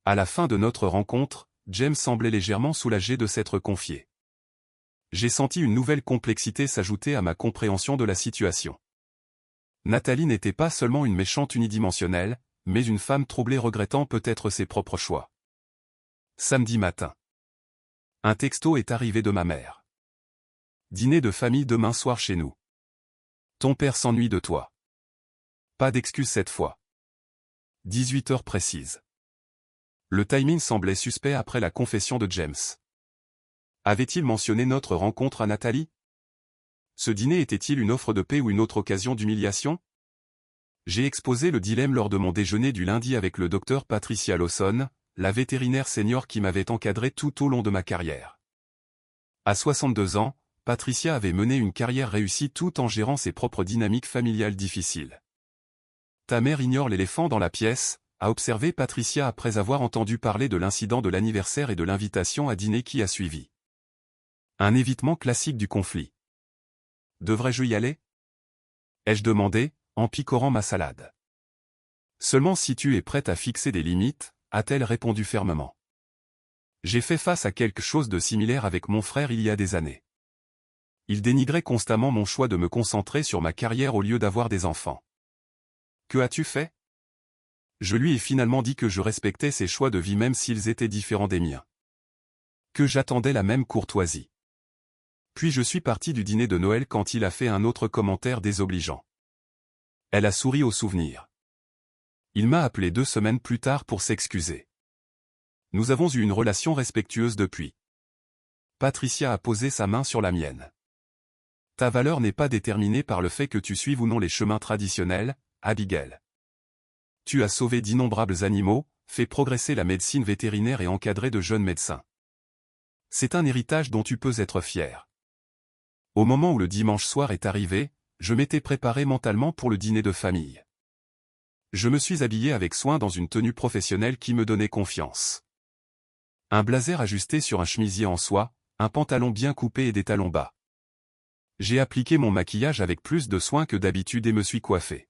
À la fin de notre rencontre, James semblait légèrement soulagé de s'être confié. J'ai senti une nouvelle complexité s'ajouter à ma compréhension de la situation. Nathalie n'était pas seulement une méchante unidimensionnelle, mais une femme troublée regrettant peut-être ses propres choix. Samedi matin. Un texto est arrivé de ma mère. Dîner de famille demain soir chez nous. Ton père s'ennuie de toi. Pas d'excuse cette fois. 18 heures précises. Le timing semblait suspect après la confession de James. Avait-il mentionné notre rencontre à Nathalie? Ce dîner était-il une offre de paix ou une autre occasion d'humiliation? J'ai exposé le dilemme lors de mon déjeuner du lundi avec le docteur Patricia Lawson, la vétérinaire senior qui m'avait encadré tout au long de ma carrière. À 62 ans, Patricia avait mené une carrière réussie tout en gérant ses propres dynamiques familiales difficiles. Ta mère ignore l'éléphant dans la pièce, a observé Patricia après avoir entendu parler de l'incident de l'anniversaire et de l'invitation à dîner qui a suivi. Un évitement classique du conflit. Devrais-je y aller? Ai-je demandé, en picorant ma salade. Seulement si tu es prête à fixer des limites, a-t-elle répondu fermement. J'ai fait face à quelque chose de similaire avec mon frère il y a des années. Il dénigrait constamment mon choix de me concentrer sur ma carrière au lieu d'avoir des enfants. Que as-tu fait? Je lui ai finalement dit que je respectais ses choix de vie même s'ils étaient différents des miens. Que j'attendais la même courtoisie. Puis je suis parti du dîner de Noël quand il a fait un autre commentaire désobligeant. Elle a souri au souvenir. Il m'a appelé 2 semaines plus tard pour s'excuser. Nous avons eu une relation respectueuse depuis. Patricia a posé sa main sur la mienne. Ta valeur n'est pas déterminée par le fait que tu suives ou non les chemins traditionnels, Abigail. Tu as sauvé d'innombrables animaux, fait progresser la médecine vétérinaire et encadré de jeunes médecins. C'est un héritage dont tu peux être fier. Au moment où le dimanche soir est arrivé, je m'étais préparé mentalement pour le dîner de famille. Je me suis habillé avec soin dans une tenue professionnelle qui me donnait confiance. Un blazer ajusté sur un chemisier en soie, un pantalon bien coupé et des talons bas. J'ai appliqué mon maquillage avec plus de soin que d'habitude et me suis coiffé.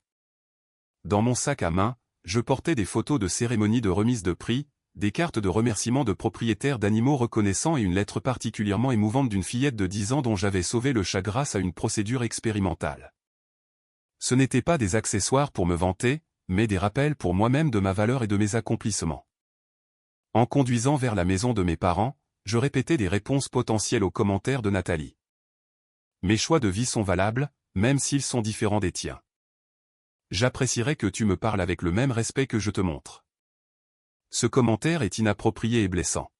Dans mon sac à main, je portais des photos de cérémonies de remise de prix, des cartes de remerciement de propriétaires d'animaux reconnaissants et une lettre particulièrement émouvante d'une fillette de 10 ans dont j'avais sauvé le chat grâce à une procédure expérimentale. Ce n'étaient pas des accessoires pour me vanter, mais des rappels pour moi-même de ma valeur et de mes accomplissements. En conduisant vers la maison de mes parents, je répétais des réponses potentielles aux commentaires de Nathalie. Mes choix de vie sont valables, même s'ils sont différents des tiens. J'apprécierais que tu me parles avec le même respect que je te montre. Ce commentaire est inapproprié et blessant.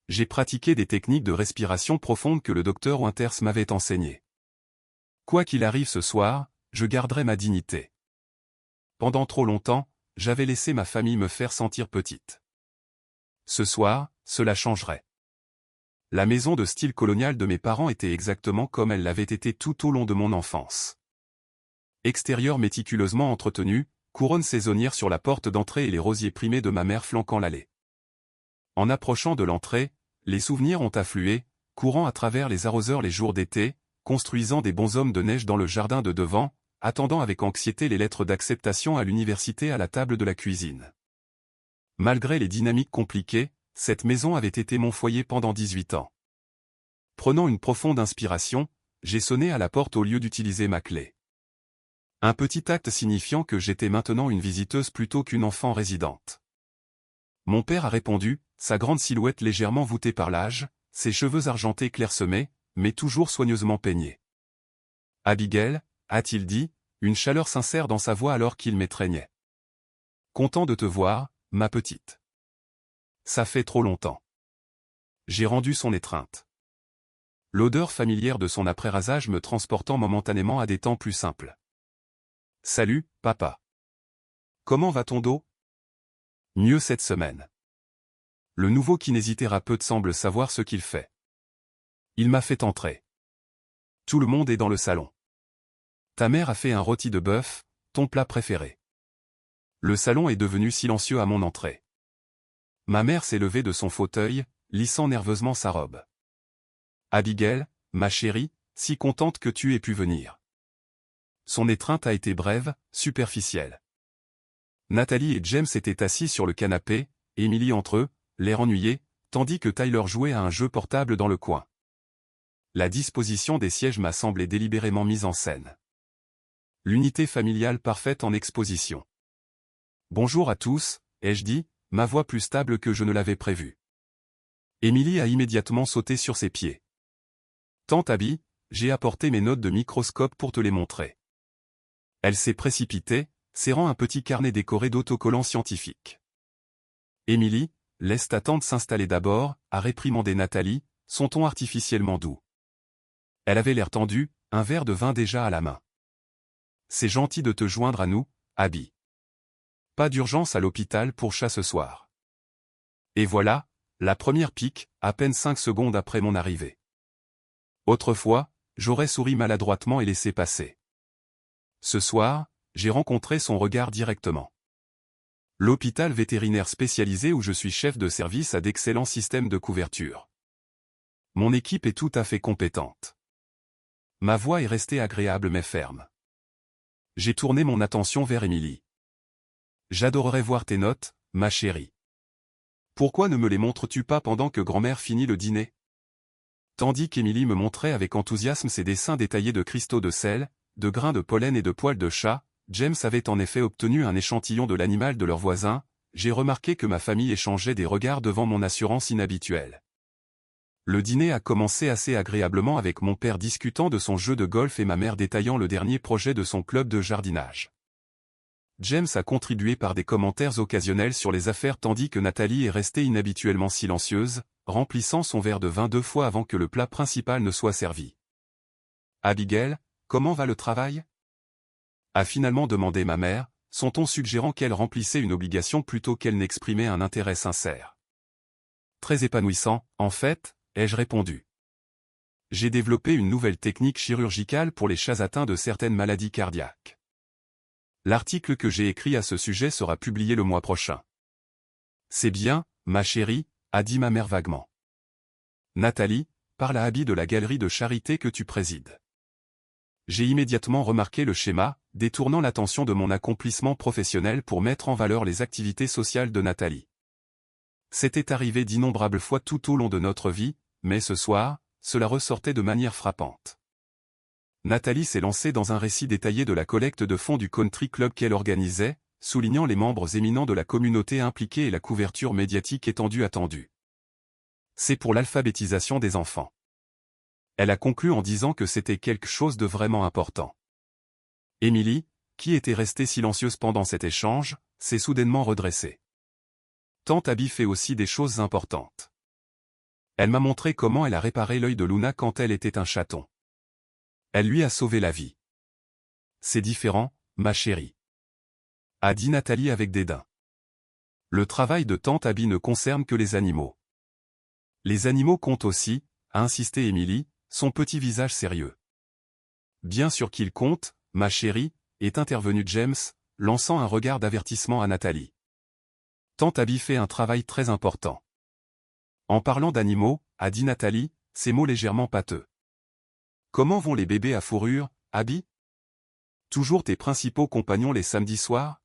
J'ai pratiqué des techniques de respiration profonde que le docteur Winters m'avait enseignées. Quoi qu'il arrive ce soir, je garderai ma dignité. Pendant trop longtemps, j'avais laissé ma famille me faire sentir petite. Ce soir, cela changerait. La maison de style colonial de mes parents était exactement comme elle l'avait été tout au long de mon enfance. Extérieur méticuleusement entretenu, couronne saisonnière sur la porte d'entrée et les rosiers primés de ma mère flanquant l'allée. En approchant de l'entrée, les souvenirs ont afflué, courant à travers les arroseurs les jours d'été, construisant des bonshommes de neige dans le jardin de devant, attendant avec anxiété les lettres d'acceptation à l'université à la table de la cuisine. Malgré les dynamiques compliquées, cette maison avait été mon foyer pendant 18 ans. Prenant une profonde inspiration, j'ai sonné à la porte au lieu d'utiliser ma clé. Un petit acte signifiant que j'étais maintenant une visiteuse plutôt qu'une enfant résidente. Mon père a répondu, sa grande silhouette légèrement voûtée par l'âge, ses cheveux argentés clairsemés, mais toujours soigneusement peignés. « Abigail » a-t-il dit, une chaleur sincère dans sa voix alors qu'il m'étreignait. « Content de te voir, ma petite. Ça fait trop longtemps. » J'ai rendu son étreinte. L'odeur familière de son après-rasage me transportant momentanément à des temps plus simples. « Salut, papa. Comment va ton dos ? » Mieux cette semaine. Le nouveau kinésithérapeute semble savoir ce qu'il fait. Il m'a fait entrer. Tout le monde est dans le salon. Ta mère a fait un rôti de bœuf, ton plat préféré. Le salon est devenu silencieux à mon entrée. Ma mère s'est levée de son fauteuil, lissant nerveusement sa robe. Abigail, ma chérie, si contente que tu aies pu venir. Son étreinte a été brève, superficielle. Nathalie et James étaient assis sur le canapé, Emily entre eux, l'air ennuyé, tandis que Tyler jouait à un jeu portable dans le coin. La disposition des sièges m'a semblé délibérément mise en scène. L'unité familiale parfaite en exposition. Bonjour à tous, ai-je dit, ma voix plus stable que je ne l'avais prévu. Emily a immédiatement sauté sur ses pieds. Tante Abby, j'ai apporté mes notes de microscope pour te les montrer. Elle s'est précipitée, serrant un petit carnet décoré d'autocollants scientifiques. Emily, laisse ta tante s'installer d'abord, a réprimandé Nathalie, son ton artificiellement doux. Elle avait l'air tendue, un verre de vin déjà à la main. C'est gentil de te joindre à nous, Abby. Pas d'urgence à l'hôpital pour chat ce soir. Et voilà, la première pique, à peine 5 secondes après mon arrivée. Autrefois, j'aurais souri maladroitement et laissé passer. Ce soir, j'ai rencontré son regard directement. L'hôpital vétérinaire spécialisé où je suis chef de service a d'excellents systèmes de couverture. Mon équipe est tout à fait compétente. Ma voix est restée agréable mais ferme. J'ai tourné mon attention vers Emily. J'adorerais voir tes notes, ma chérie. Pourquoi ne me les montres-tu pas pendant que grand-mère finit le dîner ? Tandis qu'Emily me montrait avec enthousiasme ses dessins détaillés de cristaux de sel, de grains de pollen et de poils de chat, James avait en effet obtenu un échantillon de l'animal de leur voisin, j'ai remarqué que ma famille échangeait des regards devant mon assurance inhabituelle. Le dîner a commencé assez agréablement avec mon père discutant de son jeu de golf et ma mère détaillant le dernier projet de son club de jardinage. James a contribué par des commentaires occasionnels sur les affaires tandis que Nathalie est restée inhabituellement silencieuse, remplissant son verre de vin 2 fois avant que le plat principal ne soit servi. « Abigail, comment va le travail ?» a finalement demandé ma mère, son ton suggérant qu'elle remplissait une obligation plutôt qu'elle n'exprimait un intérêt sincère. « Très épanouissant, en fait, ai-je répondu. J'ai développé une nouvelle technique chirurgicale pour les chats atteints de certaines maladies cardiaques. L'article que j'ai écrit à ce sujet sera publié le mois prochain. C'est bien, ma chérie, a dit ma mère vaguement. Nathalie, parle à Abby de la galerie de charité que tu présides. J'ai immédiatement remarqué le schéma, détournant l'attention de mon accomplissement professionnel pour mettre en valeur les activités sociales de Nathalie. C'était arrivé d'innombrables fois tout au long de notre vie, mais ce soir, cela ressortait de manière frappante. Nathalie s'est lancée dans un récit détaillé de la collecte de fonds du country club qu'elle organisait, soulignant les membres éminents de la communauté impliquée et la couverture médiatique étendue attendue. C'est pour l'alphabétisation des enfants. Elle a conclu en disant que c'était quelque chose de vraiment important. Emily, qui était restée silencieuse pendant cet échange, s'est soudainement redressée. Tante Abby fait aussi des choses importantes. Elle m'a montré comment elle a réparé l'œil de Luna quand elle était un chaton. Elle lui a sauvé la vie. C'est différent, ma chérie, a dit Nathalie avec dédain. Le travail de tante Abby ne concerne que les animaux. Les animaux comptent aussi, a insisté Emily, son petit visage sérieux. Bien sûr qu'ils comptent, ma chérie, est intervenu James, lançant un regard d'avertissement à Nathalie. Tante Abby fait un travail très important. En parlant d'animaux, a dit Nathalie, ses mots légèrement pâteux. Comment vont les bébés à fourrure, Abby? Toujours tes principaux compagnons les samedis soirs?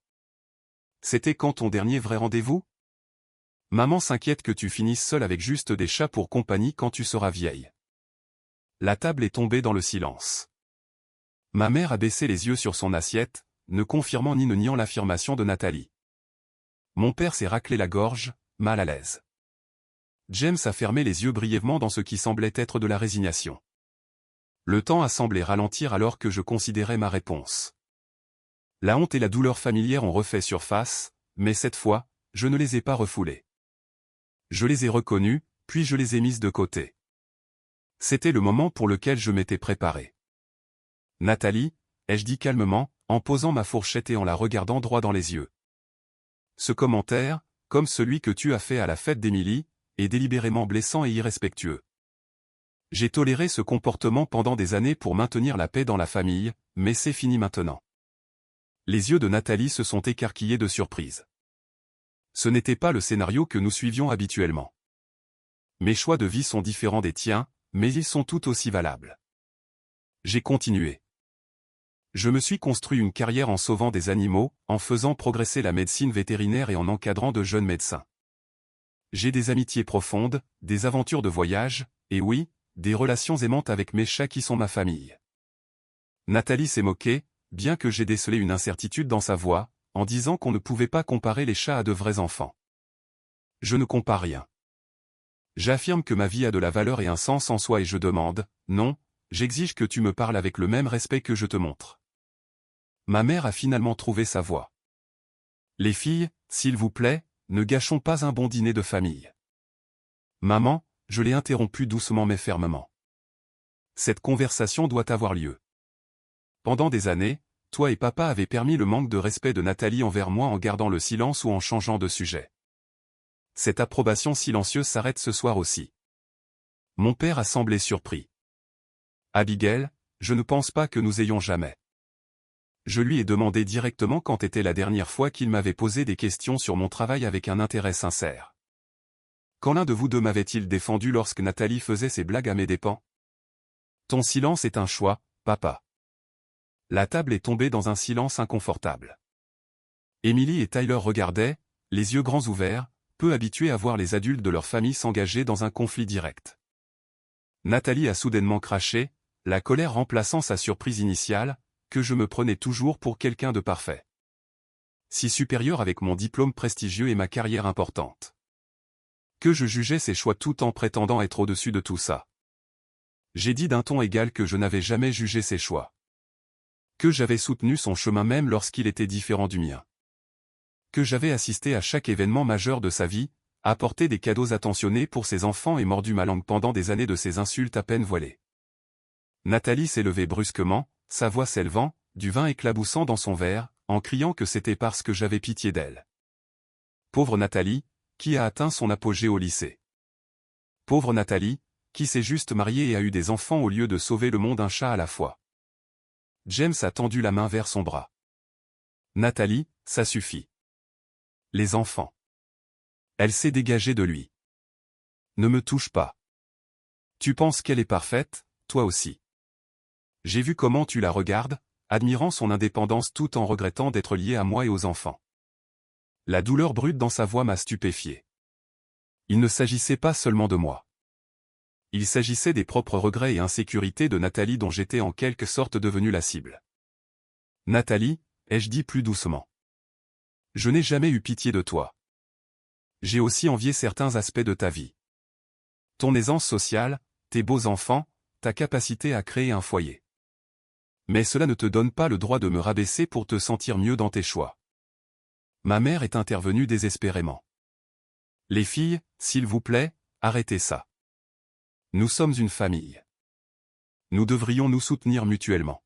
C'était quand ton dernier vrai rendez-vous? Maman s'inquiète que tu finisses seul avec juste des chats pour compagnie quand tu seras vieille. La table est tombée dans le silence. Ma mère a baissé les yeux sur son assiette, ne confirmant ni ne niant l'affirmation de Nathalie. Mon père s'est raclé la gorge, mal à l'aise. James a fermé les yeux brièvement dans ce qui semblait être de la résignation. Le temps a semblé ralentir alors que je considérais ma réponse. La honte et la douleur familière ont refait surface, mais cette fois, je ne les ai pas refoulées. Je les ai reconnues, puis je les ai mises de côté. C'était le moment pour lequel je m'étais préparé. Nathalie, ai-je dit calmement, en posant ma fourchette et en la regardant droit dans les yeux. Ce commentaire, comme celui que tu as fait à la fête d'Émilie, est délibérément blessant et irrespectueux. J'ai toléré ce comportement pendant des années pour maintenir la paix dans la famille, mais c'est fini maintenant. Les yeux de Nathalie se sont écarquillés de surprise. Ce n'était pas le scénario que nous suivions habituellement. Mes choix de vie sont différents des tiens, mais ils sont tout aussi valables. J'ai continué. Je me suis construit une carrière en sauvant des animaux, en faisant progresser la médecine vétérinaire et en encadrant de jeunes médecins. J'ai des amitiés profondes, des aventures de voyage, et oui, des relations aimantes avec mes chats qui sont ma famille. Nathalie s'est moquée, bien que j'ai décelé une incertitude dans sa voix, en disant qu'on ne pouvait pas comparer les chats à de vrais enfants. Je ne compare rien. J'affirme que ma vie a de la valeur et un sens en soi et je demande, non, j'exige que tu me parles avec le même respect que je te montre. Ma mère a finalement trouvé sa voie. Les filles, s'il vous plaît, ne gâchons pas un bon dîner de famille. Maman, je l'ai interrompu doucement mais fermement. Cette conversation doit avoir lieu. Pendant des années, toi et papa avez permis le manque de respect de Nathalie envers moi en gardant le silence ou en changeant de sujet. Cette approbation silencieuse s'arrête ce soir aussi. Mon père a semblé surpris. Abigail, je ne pense pas que nous ayons jamais. Je lui ai demandé directement quand était la dernière fois qu'il m'avait posé des questions sur mon travail avec un intérêt sincère. Quand l'un de vous deux m'avait-il défendu lorsque Nathalie faisait ses blagues à mes dépens? Ton silence est un choix, papa. La table est tombée dans un silence inconfortable. Émilie et Tyler regardaient, les yeux grands ouverts, peu habitués à voir les adultes de leur famille s'engager dans un conflit direct. Nathalie a soudainement craché, la colère remplaçant sa surprise initiale, que je me prenais toujours pour quelqu'un de parfait. Si supérieur avec mon diplôme prestigieux et ma carrière importante. Que je jugeais ses choix tout en prétendant être au-dessus de tout ça. J'ai dit d'un ton égal que je n'avais jamais jugé ses choix. Que j'avais soutenu son chemin même lorsqu'il était différent du mien. Que j'avais assisté à chaque événement majeur de sa vie, apporté des cadeaux attentionnés pour ses enfants et mordu ma langue pendant des années de ses insultes à peine voilées. Nathalie s'est levée brusquement, sa voix s'élevant, du vin éclaboussant dans son verre, en criant que c'était parce que j'avais pitié d'elle. Pauvre Nathalie, qui a atteint son apogée au lycée. Pauvre Nathalie, qui s'est juste mariée et a eu des enfants au lieu de sauver le monde un chat à la fois. James a tendu la main vers son bras. Nathalie, ça suffit. Les enfants. Elle s'est dégagée de lui. Ne me touche pas. Tu penses qu'elle est parfaite, toi aussi. J'ai vu comment tu la regardes, admirant son indépendance tout en regrettant d'être liée à moi et aux enfants. La douleur brute dans sa voix m'a stupéfié. Il ne s'agissait pas seulement de moi. Il s'agissait des propres regrets et insécurités de Nathalie dont j'étais en quelque sorte devenu la cible. Nathalie, ai-je dit plus doucement. Je n'ai jamais eu pitié de toi. J'ai aussi envié certains aspects de ta vie. Ton aisance sociale, tes beaux enfants, ta capacité à créer un foyer. Mais cela ne te donne pas le droit de me rabaisser pour te sentir mieux dans tes choix. Ma mère est intervenue désespérément. Les filles, s'il vous plaît, arrêtez ça. Nous sommes une famille. Nous devrions nous soutenir mutuellement.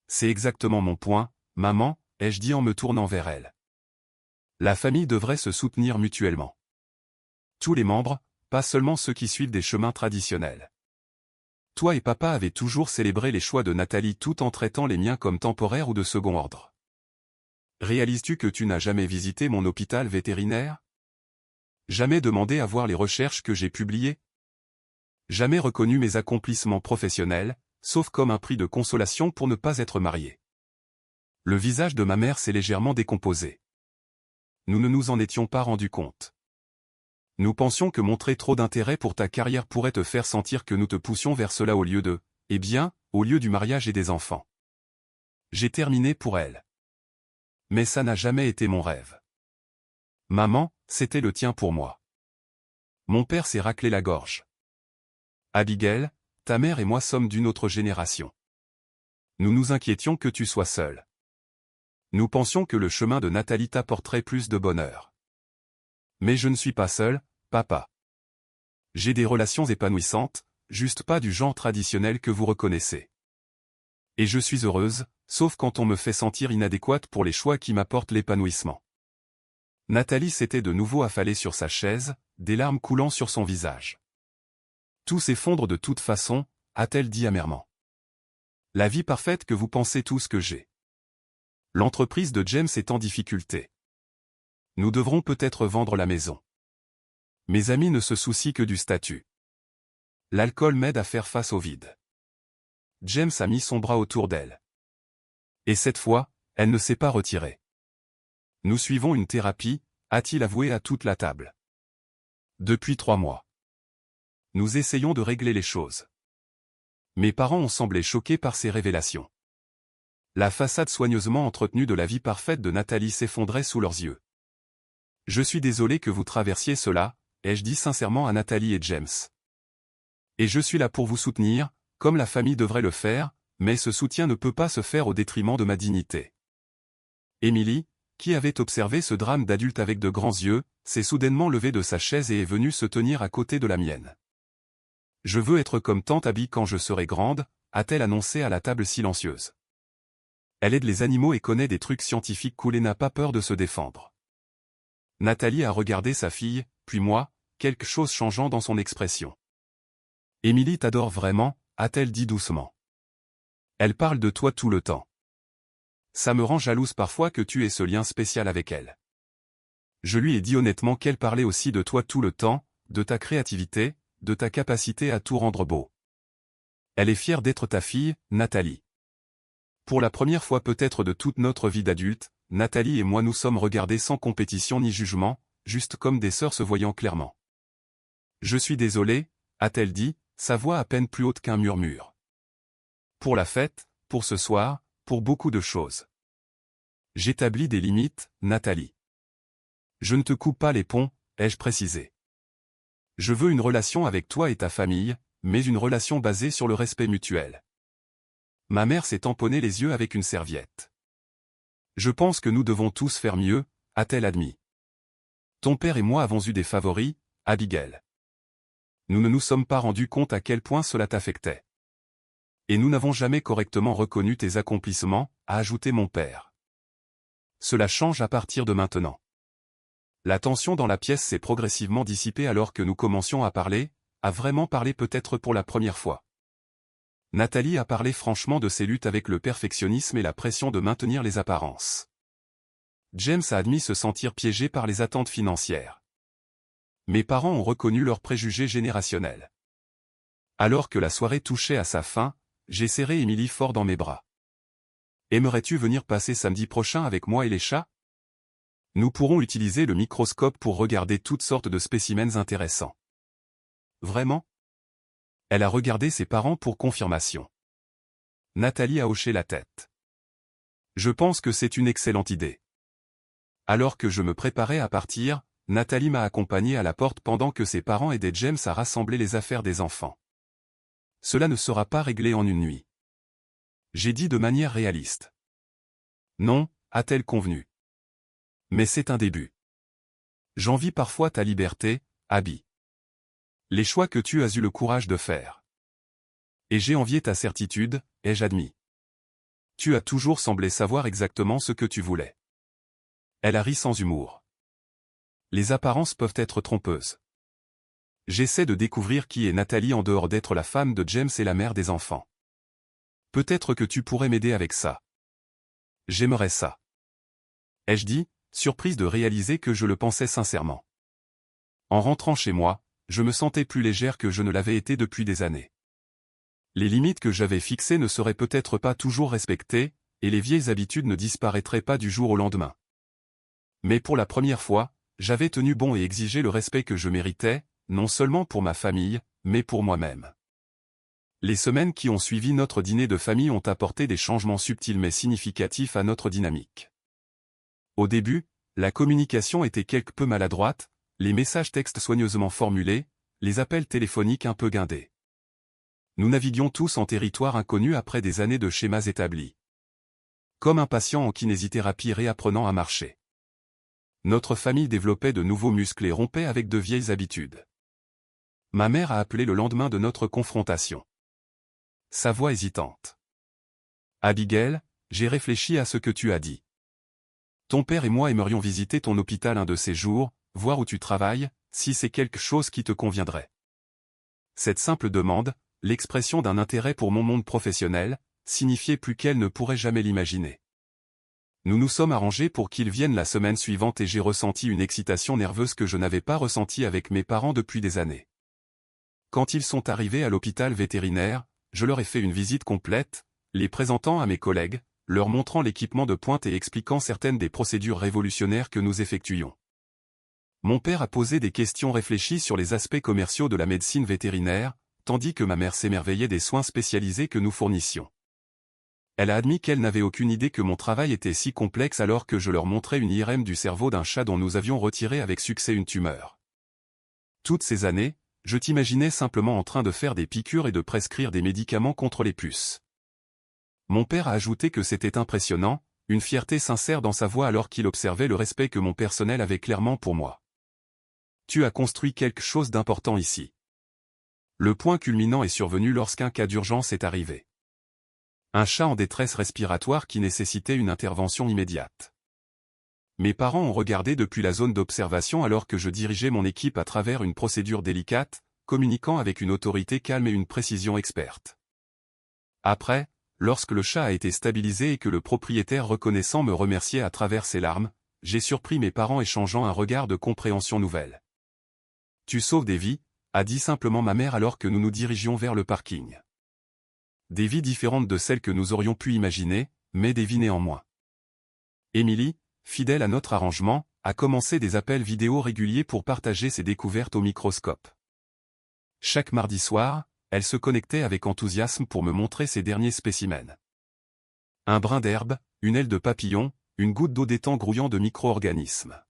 C'est exactement mon point, maman, ai-je dit en me tournant vers elle. La famille devrait se soutenir mutuellement. Tous les membres, pas seulement ceux qui suivent des chemins traditionnels. Toi et papa avez toujours célébré les choix de Nathalie tout en traitant les miens comme temporaires ou de second ordre. Réalises-tu que tu n'as jamais visité mon hôpital vétérinaire? Jamais demandé à voir les recherches que j'ai publiées? Jamais reconnu mes accomplissements professionnels, sauf comme un prix de consolation pour ne pas être marié. Le visage de ma mère s'est légèrement décomposé. Nous ne nous en étions pas rendus compte. Nous pensions que montrer trop d'intérêt pour ta carrière pourrait te faire sentir que nous te poussions vers cela au lieu au lieu du mariage et des enfants. J'ai terminé pour elle. Mais ça n'a jamais été mon rêve. Maman, c'était le tien pour moi. Mon père s'est raclé la gorge. Abigail, ta mère et moi sommes d'une autre génération. Nous nous inquiétions que tu sois seule. Nous pensions que le chemin de Nathalie t'apporterait plus de bonheur. Mais je ne suis pas seul, papa. J'ai des relations épanouissantes, juste pas du genre traditionnel que vous reconnaissez. Et je suis heureuse, sauf quand on me fait sentir inadéquate pour les choix qui m'apportent l'épanouissement. Nathalie s'était de nouveau affalée sur sa chaise, des larmes coulant sur son visage. Tout s'effondre de toute façon, a-t-elle dit amèrement. La vie parfaite que vous pensez tous que j'ai. L'entreprise de James est en difficulté. Nous devrons peut-être vendre la maison. Mes amis ne se soucient que du statut. L'alcool m'aide à faire face au vide. James a mis son bras autour d'elle. Et cette fois, elle ne s'est pas retirée. Nous suivons une thérapie, a-t-il avoué à toute la table. Depuis 3 mois. Nous essayons de régler les choses. Mes parents ont semblé choqués par ces révélations. La façade soigneusement entretenue de la vie parfaite de Nathalie s'effondrait sous leurs yeux. Je suis désolé que vous traversiez cela, ai-je dit sincèrement à Nathalie et James. Et je suis là pour vous soutenir, comme la famille devrait le faire, mais ce soutien ne peut pas se faire au détriment de ma dignité. Émilie, qui avait observé ce drame d'adulte avec de grands yeux, s'est soudainement levée de sa chaise et est venue se tenir à côté de la mienne. Je veux être comme tante Abby quand je serai grande, a-t-elle annoncé à la table silencieuse. Elle aide les animaux et connaît des trucs scientifiques cool et n'a pas peur de se défendre. Nathalie a regardé sa fille, puis moi, quelque chose changeant dans son expression. Émilie t'adore vraiment, a-t-elle dit doucement. Elle parle de toi tout le temps. Ça me rend jalouse parfois que tu aies ce lien spécial avec elle. Je lui ai dit honnêtement qu'elle parlait aussi de toi tout le temps, de ta créativité, de ta capacité à tout rendre beau. Elle est fière d'être ta fille, Nathalie. Pour la première fois peut-être de toute notre vie d'adulte, Nathalie et moi nous sommes regardés sans compétition ni jugement, juste comme des sœurs se voyant clairement. Je suis désolé, a-t-elle dit, sa voix à peine plus haute qu'un murmure. Pour la fête, pour ce soir, pour beaucoup de choses. J'établis des limites, Nathalie. Je ne te coupe pas les ponts, ai-je précisé. Je veux une relation avec toi et ta famille, mais une relation basée sur le respect mutuel. Ma mère s'est tamponnée les yeux avec une serviette. Je pense que nous devons tous faire mieux, a-t-elle admis. Ton père et moi avons eu des favoris, Abigail. Nous ne nous sommes pas rendus compte à quel point cela t'affectait. Et nous n'avons jamais correctement reconnu tes accomplissements, a ajouté mon père. Cela change à partir de maintenant. La tension dans la pièce s'est progressivement dissipée alors que nous commencions à parler, à vraiment parler peut-être pour la première fois. Nathalie a parlé franchement de ses luttes avec le perfectionnisme et la pression de maintenir les apparences. James a admis se sentir piégé par les attentes financières. Mes parents ont reconnu leurs préjugés générationnels. Alors que la soirée touchait à sa fin, j'ai serré Émilie fort dans mes bras. Aimerais-tu venir passer samedi prochain avec moi et les chats? Nous pourrons utiliser le microscope pour regarder toutes sortes de spécimens intéressants. Vraiment? Elle a regardé ses parents pour confirmation. Nathalie a hoché la tête. Je pense que c'est une excellente idée. Alors que je me préparais à partir, Nathalie m'a accompagné à la porte pendant que ses parents aidaient James à rassembler les affaires des enfants. Cela ne sera pas réglé en une nuit. J'ai dit de manière réaliste. Non, a-t-elle convenu. Mais c'est un début. J'envie parfois ta liberté, Abby. Les choix que tu as eu le courage de faire. Et j'ai envié ta certitude, ai-je admis. Tu as toujours semblé savoir exactement ce que tu voulais. Elle a ri sans humour. Les apparences peuvent être trompeuses. J'essaie de découvrir qui est Nathalie en dehors d'être la femme de James et la mère des enfants. Peut-être que tu pourrais m'aider avec ça. J'aimerais ça. Ai-je dit, surprise de réaliser que je le pensais sincèrement. En rentrant chez moi, je me sentais plus légère que je ne l'avais été depuis des années. Les limites que j'avais fixées ne seraient peut-être pas toujours respectées, et les vieilles habitudes ne disparaîtraient pas du jour au lendemain. Mais pour la première fois, j'avais tenu bon et exigé le respect que je méritais, non seulement pour ma famille, mais pour moi-même. Les semaines qui ont suivi notre dîner de famille ont apporté des changements subtils mais significatifs à notre dynamique. Au début, la communication était quelque peu maladroite, les messages textes soigneusement formulés, les appels téléphoniques un peu guindés. Nous naviguions tous en territoire inconnu après des années de schémas établis. Comme un patient en kinésithérapie réapprenant à marcher. Notre famille développait de nouveaux muscles et rompait avec de vieilles habitudes. Ma mère a appelé le lendemain de notre confrontation. Sa voix hésitante. Abigail, j'ai réfléchi à ce que tu as dit. Ton père et moi aimerions visiter ton hôpital un de ces jours, voir où tu travailles, si c'est quelque chose qui te conviendrait. Cette simple demande, l'expression d'un intérêt pour mon monde professionnel, signifiait plus qu'elle ne pourrait jamais l'imaginer. Nous nous sommes arrangés pour qu'ils viennent la semaine suivante et j'ai ressenti une excitation nerveuse que je n'avais pas ressentie avec mes parents depuis des années. Quand ils sont arrivés à l'hôpital vétérinaire, je leur ai fait une visite complète, les présentant à mes collègues, leur montrant l'équipement de pointe et expliquant certaines des procédures révolutionnaires que nous effectuions. Mon père a posé des questions réfléchies sur les aspects commerciaux de la médecine vétérinaire, tandis que ma mère s'émerveillait des soins spécialisés que nous fournissions. Elle a admis qu'elle n'avait aucune idée que mon travail était si complexe alors que je leur montrais une IRM du cerveau d'un chat dont nous avions retiré avec succès une tumeur. Toutes ces années, je t'imaginais simplement en train de faire des piqûres et de prescrire des médicaments contre les puces. Mon père a ajouté que c'était impressionnant, une fierté sincère dans sa voix alors qu'il observait le respect que mon personnel avait clairement pour moi. Tu as construit quelque chose d'important ici. Le point culminant est survenu lorsqu'un cas d'urgence est arrivé. Un chat en détresse respiratoire qui nécessitait une intervention immédiate. Mes parents ont regardé depuis la zone d'observation alors que je dirigeais mon équipe à travers une procédure délicate, communiquant avec une autorité calme et une précision experte. Après, lorsque le chat a été stabilisé et que le propriétaire reconnaissant me remerciait à travers ses larmes, j'ai surpris mes parents échangeant un regard de compréhension nouvelle. Tu sauves des vies, a dit simplement ma mère alors que nous nous dirigions vers le parking. Des vies différentes de celles que nous aurions pu imaginer, mais des vies néanmoins. Émilie, fidèle à notre arrangement, a commencé des appels vidéo réguliers pour partager ses découvertes au microscope. Chaque mardi soir, elle se connectait avec enthousiasme pour me montrer ses derniers spécimens. Un brin d'herbe, une aile de papillon, une goutte d'eau d'étang grouillant de micro-organismes.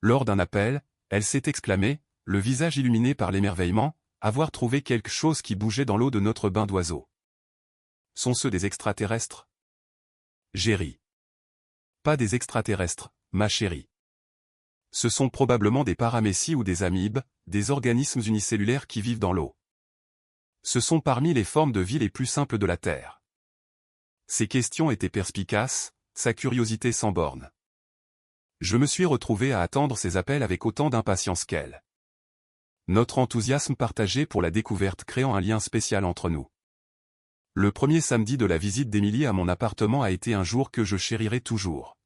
Lors d'un appel, elle s'est exclamée, le visage illuminé par l'émerveillement, avoir trouvé quelque chose qui bougeait dans l'eau de notre bain d'oiseaux. Sont ceux des extraterrestres? J'ai ri. Pas des extraterrestres, ma chérie. Ce sont probablement des paramécies ou des amibes, des organismes unicellulaires qui vivent dans l'eau. Ce sont parmi les formes de vie les plus simples de la Terre. Ses questions étaient perspicaces, sa curiosité sans borne. Je me suis retrouvé à attendre ses appels avec autant d'impatience qu'elle. Notre enthousiasme partagé pour la découverte créant un lien spécial entre nous. Le premier samedi de la visite d'Émilie à mon appartement a été un jour que je chérirai toujours.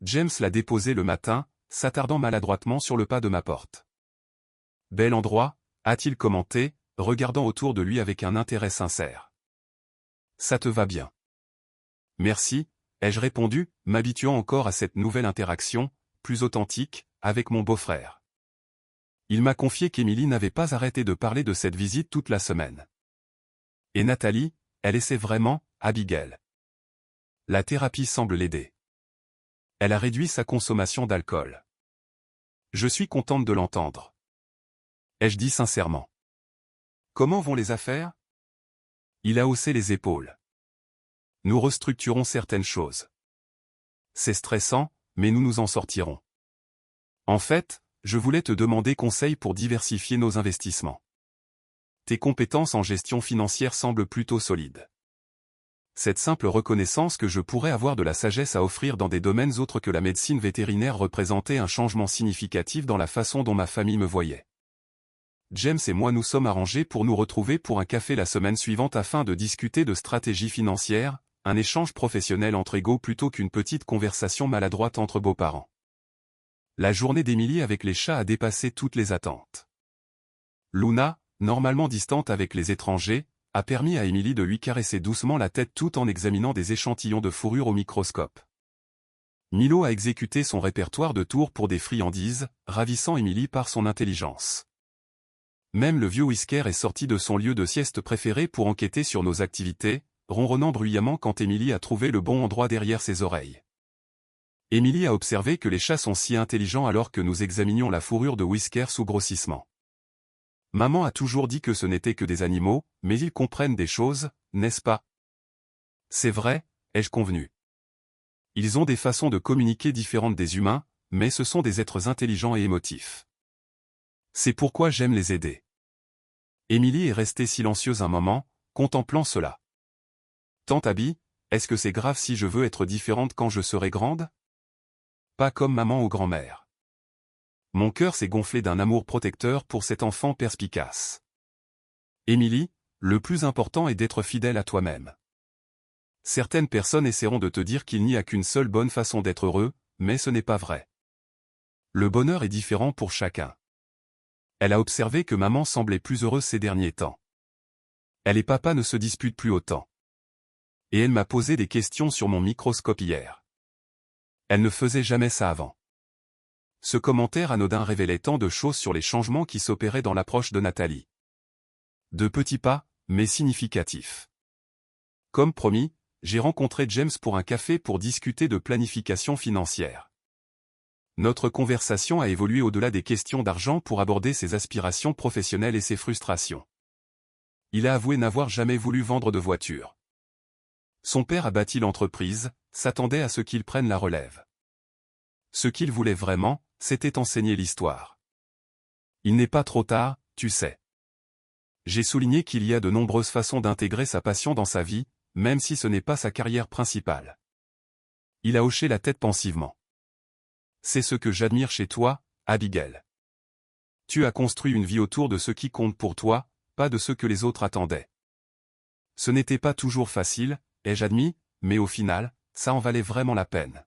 James l'a déposé le matin, s'attardant maladroitement sur le pas de ma porte. Bel endroit, a-t-il commenté, regardant autour de lui avec un intérêt sincère. Ça te va bien. Merci, ai-je répondu, m'habituant encore à cette nouvelle interaction, plus authentique, avec mon beau-frère. Il m'a confié qu'Émilie n'avait pas arrêté de parler de cette visite toute la semaine. Et Nathalie, elle essaie vraiment, Abigail. La thérapie semble l'aider. Elle a réduit sa consommation d'alcool. Je suis contente de l'entendre. Ai-je dit sincèrement. Comment vont les affaires? Il a haussé les épaules. Nous restructurons certaines choses. C'est stressant, mais nous nous en sortirons. En fait, je voulais te demander conseil pour diversifier nos investissements. Tes compétences en gestion financière semblent plutôt solides. Cette simple reconnaissance que je pourrais avoir de la sagesse à offrir dans des domaines autres que la médecine vétérinaire représentait un changement significatif dans la façon dont ma famille me voyait. James et moi nous sommes arrangés pour nous retrouver pour un café la semaine suivante afin de discuter de stratégie financière, un échange professionnel entre égaux plutôt qu'une petite conversation maladroite entre beaux-parents. La journée d'Emily avec les chats a dépassé toutes les attentes. Luna, normalement distante avec les étrangers, a permis à Emily de lui caresser doucement la tête tout en examinant des échantillons de fourrure au microscope. Milo a exécuté son répertoire de tours pour des friandises, ravissant Emily par son intelligence. Même le vieux Whisker est sorti de son lieu de sieste préféré pour enquêter sur nos activités, ronronnant bruyamment quand Emily a trouvé le bon endroit derrière ses oreilles. Emily a observé que les chats sont si intelligents alors que nous examinions la fourrure de Whisker sous grossissement. Maman a toujours dit que ce n'étaient que des animaux, mais ils comprennent des choses, n'est-ce pas? C'est vrai, ai-je convenu. Ils ont des façons de communiquer différentes des humains, mais ce sont des êtres intelligents et émotifs. C'est pourquoi j'aime les aider. Emily est restée silencieuse un moment, contemplant cela. Tante Abby, est-ce que c'est grave si je veux être différente quand je serai grande? Pas comme maman ou grand-mère. Mon cœur s'est gonflé d'un amour protecteur pour cet enfant perspicace. Emily, le plus important est d'être fidèle à toi-même. Certaines personnes essaieront de te dire qu'il n'y a qu'une seule bonne façon d'être heureux, mais ce n'est pas vrai. Le bonheur est différent pour chacun. Elle a observé que maman semblait plus heureuse ces derniers temps. Elle et papa ne se disputent plus autant. Et elle m'a posé des questions sur mon microscope hier. Elle ne faisait jamais ça avant. Ce commentaire anodin révélait tant de choses sur les changements qui s'opéraient dans l'approche de Nathalie. De petits pas, mais significatifs. Comme promis, j'ai rencontré James pour un café pour discuter de planification financière. Notre conversation a évolué au-delà des questions d'argent pour aborder ses aspirations professionnelles et ses frustrations. Il a avoué n'avoir jamais voulu vendre de voiture. Son père a bâti l'entreprise, s'attendait à ce qu'il prenne la relève. Ce qu'il voulait vraiment, c'était enseigner l'histoire. Il n'est pas trop tard, tu sais. J'ai souligné qu'il y a de nombreuses façons d'intégrer sa passion dans sa vie, même si ce n'est pas sa carrière principale. Il a hoché la tête pensivement. C'est ce que j'admire chez toi, Abigail. Tu as construit une vie autour de ce qui compte pour toi, pas de ce que les autres attendaient. Ce n'était pas toujours facile, ai-je admis, mais au final, ça en valait vraiment la peine.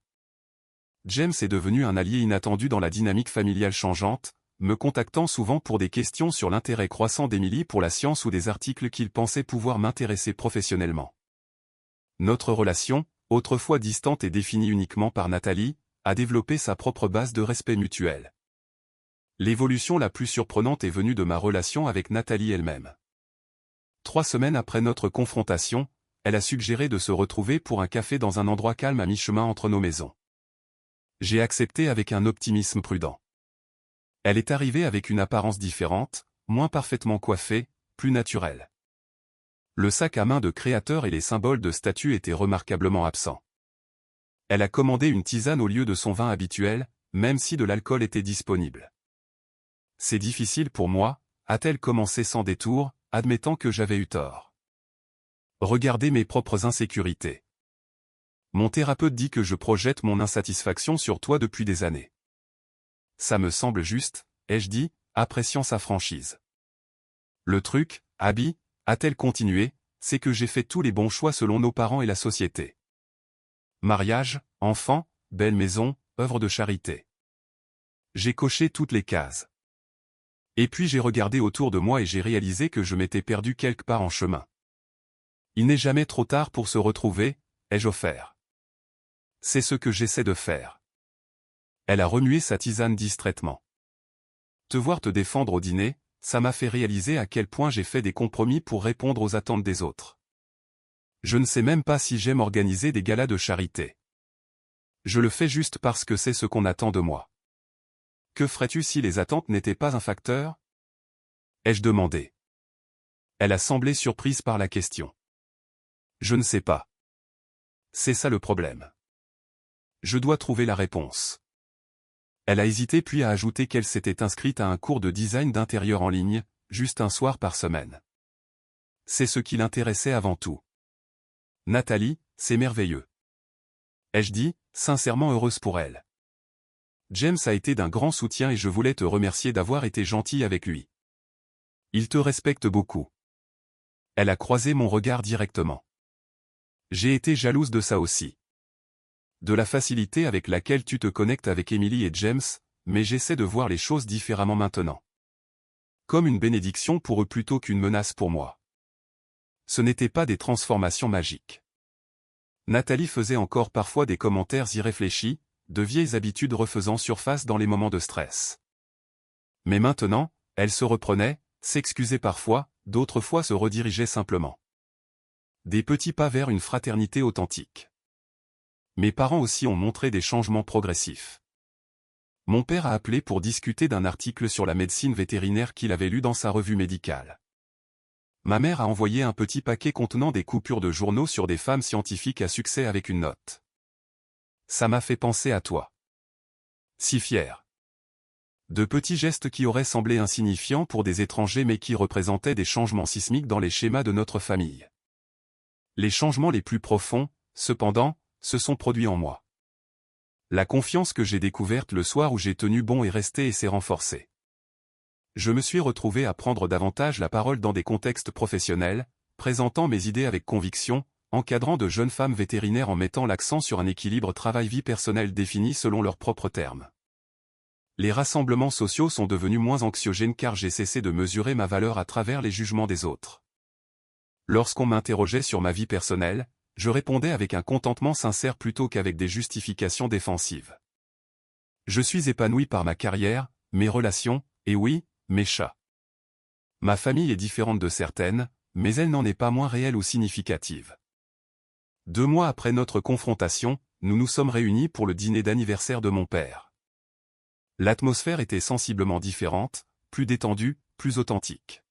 James est devenu un allié inattendu dans la dynamique familiale changeante, me contactant souvent pour des questions sur l'intérêt croissant d'Emily pour la science ou des articles qu'il pensait pouvoir m'intéresser professionnellement. Notre relation, autrefois distante et définie uniquement par Nathalie, a développé sa propre base de respect mutuel. L'évolution la plus surprenante est venue de ma relation avec Nathalie elle-même. 3 semaines après notre confrontation, elle a suggéré de se retrouver pour un café dans un endroit calme à mi-chemin entre nos maisons. J'ai accepté avec un optimisme prudent. Elle est arrivée avec une apparence différente, moins parfaitement coiffée, plus naturelle. Le sac à main de créateur et les symboles de statut étaient remarquablement absents. Elle a commandé une tisane au lieu de son vin habituel, même si de l'alcool était disponible. C'est difficile pour moi, a-t-elle commencé sans détour, admettant que j'avais eu tort. Regardez mes propres insécurités. Mon thérapeute dit que je projette mon insatisfaction sur toi depuis des années. Ça me semble juste, ai-je dit, appréciant sa franchise. Le truc, Abby, a-t-elle continué, c'est que j'ai fait tous les bons choix selon nos parents et la société. Mariage, enfant, belle maison, œuvre de charité. J'ai coché toutes les cases. Et puis j'ai regardé autour de moi et j'ai réalisé que je m'étais perdu quelque part en chemin. Il n'est jamais trop tard pour se retrouver, ai-je offert. C'est ce que j'essaie de faire. Elle a remué sa tisane distraitement. Te voir te défendre au dîner, ça m'a fait réaliser à quel point j'ai fait des compromis pour répondre aux attentes des autres. Je ne sais même pas si j'aime organiser des galas de charité. Je le fais juste parce que c'est ce qu'on attend de moi. Que ferais-tu si les attentes n'étaient pas un facteur? Ai-je demandé. Elle a semblé surprise par la question. Je ne sais pas. C'est ça le problème. Je dois trouver la réponse. Elle a hésité puis a ajouté qu'elle s'était inscrite à un cours de design d'intérieur en ligne, juste un soir par semaine. C'est ce qui l'intéressait avant tout. Nathalie, c'est merveilleux. Ai-je dit, sincèrement heureuse pour elle. James a été d'un grand soutien et je voulais te remercier d'avoir été gentil avec lui. Il te respecte beaucoup. Elle a croisé mon regard directement. J'ai été jalouse de ça aussi. De la facilité avec laquelle tu te connectes avec Emily et James, mais j'essaie de voir les choses différemment maintenant. Comme une bénédiction pour eux plutôt qu'une menace pour moi. Ce n'étaient pas des transformations magiques. Nathalie faisait encore parfois des commentaires irréfléchis, de vieilles habitudes refaisant surface dans les moments de stress. Mais maintenant, elle se reprenait, s'excusait parfois, d'autres fois se redirigeait simplement. Des petits pas vers une fraternité authentique. Mes parents aussi ont montré des changements progressifs. Mon père a appelé pour discuter d'un article sur la médecine vétérinaire qu'il avait lu dans sa revue médicale. Ma mère a envoyé un petit paquet contenant des coupures de journaux sur des femmes scientifiques à succès avec une note. Ça m'a fait penser à toi. Si fier. De petits gestes qui auraient semblé insignifiants pour des étrangers mais qui représentaient des changements sismiques dans les schémas de notre famille. Les changements les plus profonds, cependant, se sont produits en moi. La confiance que j'ai découverte le soir où j'ai tenu bon est restée et s'est renforcée. Je me suis retrouvé à prendre davantage la parole dans des contextes professionnels, présentant mes idées avec conviction, encadrant de jeunes femmes vétérinaires en mettant l'accent sur un équilibre travail-vie personnelle défini selon leurs propres termes. Les rassemblements sociaux sont devenus moins anxiogènes car j'ai cessé de mesurer ma valeur à travers les jugements des autres. Lorsqu'on m'interrogeait sur ma vie personnelle, je répondais avec un contentement sincère plutôt qu'avec des justifications défensives. Je suis épanoui par ma carrière, mes relations, et oui, mes chats. Ma famille est différente de certaines, mais elle n'en est pas moins réelle ou significative. 2 mois après notre confrontation, nous nous sommes réunis pour le dîner d'anniversaire de mon père. L'atmosphère était sensiblement différente, plus détendue, plus authentique.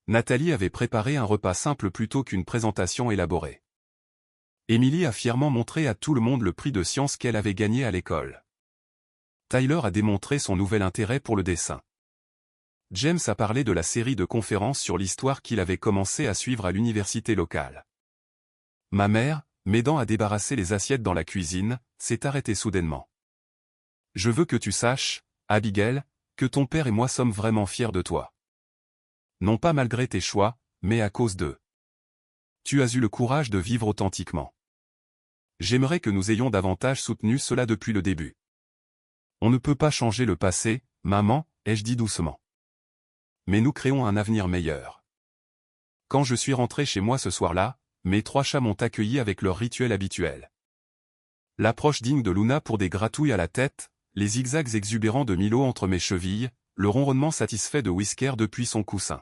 Nathalie avait préparé un repas simple plutôt qu'une présentation élaborée. Emily a fièrement montré à tout le monde le prix de sciences qu'elle avait gagné à l'école. Tyler a démontré son nouvel intérêt pour le dessin. James a parlé de la série de conférences sur l'histoire qu'il avait commencé à suivre à l'université locale. Ma mère, m'aidant à débarrasser les assiettes dans la cuisine, s'est arrêtée soudainement. Je veux que tu saches, Abigail, que ton père et moi sommes vraiment fiers de toi. Non pas malgré tes choix, mais à cause d'eux. Tu as eu le courage de vivre authentiquement. J'aimerais que nous ayons davantage soutenu cela depuis le début. On ne peut pas changer le passé, maman, ai-je dit doucement. Mais nous créons un avenir meilleur. Quand je suis rentré chez moi ce soir-là, mes 3 chats m'ont accueilli avec leur rituel habituel. L'approche digne de Luna pour des gratouilles à la tête, les zigzags exubérants de Milo entre mes chevilles, le ronronnement satisfait de Whisker depuis son coussin.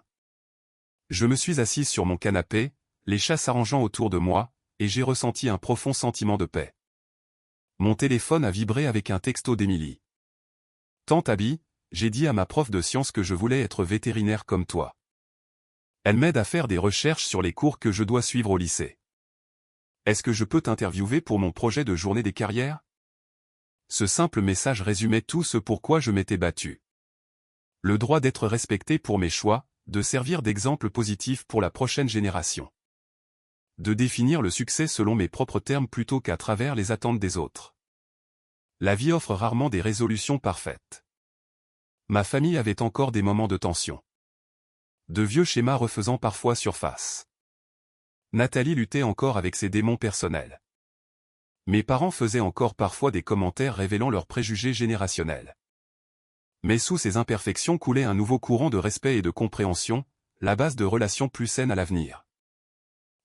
Je me suis assise sur mon canapé, les chats s'arrangeant autour de moi, et j'ai ressenti un profond sentiment de paix. Mon téléphone a vibré avec un texto d'Emily. Tante Abby, j'ai dit à ma prof de sciences que je voulais être vétérinaire comme toi. Elle m'aide à faire des recherches sur les cours que je dois suivre au lycée. Est-ce que je peux t'interviewer pour mon projet de journée des carrières? Ce simple message résumait tout ce pourquoi je m'étais battu. Le droit d'être respecté pour mes choix, de servir d'exemple positif pour la prochaine génération. De définir le succès selon mes propres termes plutôt qu'à travers les attentes des autres. La vie offre rarement des résolutions parfaites. Ma famille avait encore des moments de tension. De vieux schémas refaisant parfois surface. Nathalie luttait encore avec ses démons personnels. Mes parents faisaient encore parfois des commentaires révélant leurs préjugés générationnels. Mais sous ces imperfections coulait un nouveau courant de respect et de compréhension, la base de relations plus saines à l'avenir.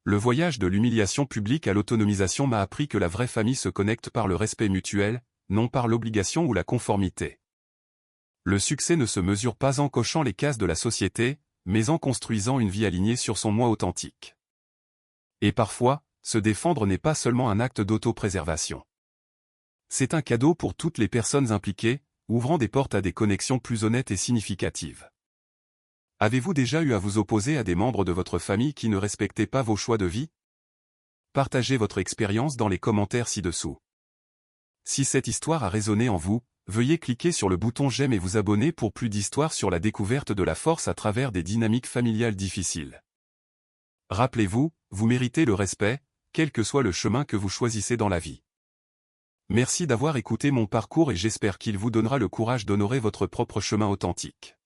Le voyage de l'humiliation publique à l'autonomisation m'a appris que la vraie famille se connecte par le respect mutuel, non par l'obligation ou la conformité. Le succès ne se mesure pas en cochant les cases de la société, mais en construisant une vie alignée sur son moi authentique. Et parfois, se défendre n'est pas seulement un acte d'autopréservation. C'est un cadeau pour toutes les personnes impliquées, ouvrant des portes à des connexions plus honnêtes et significatives. Avez-vous déjà eu à vous opposer à des membres de votre famille qui ne respectaient pas vos choix de vie? Partagez votre expérience dans les commentaires ci-dessous. Si cette histoire a résonné en vous, veuillez cliquer sur le bouton j'aime et vous abonner pour plus d'histoires sur la découverte de la force à travers des dynamiques familiales difficiles. Rappelez-vous, vous méritez le respect, quel que soit le chemin que vous choisissez dans la vie. Merci d'avoir écouté mon parcours et j'espère qu'il vous donnera le courage d'honorer votre propre chemin authentique.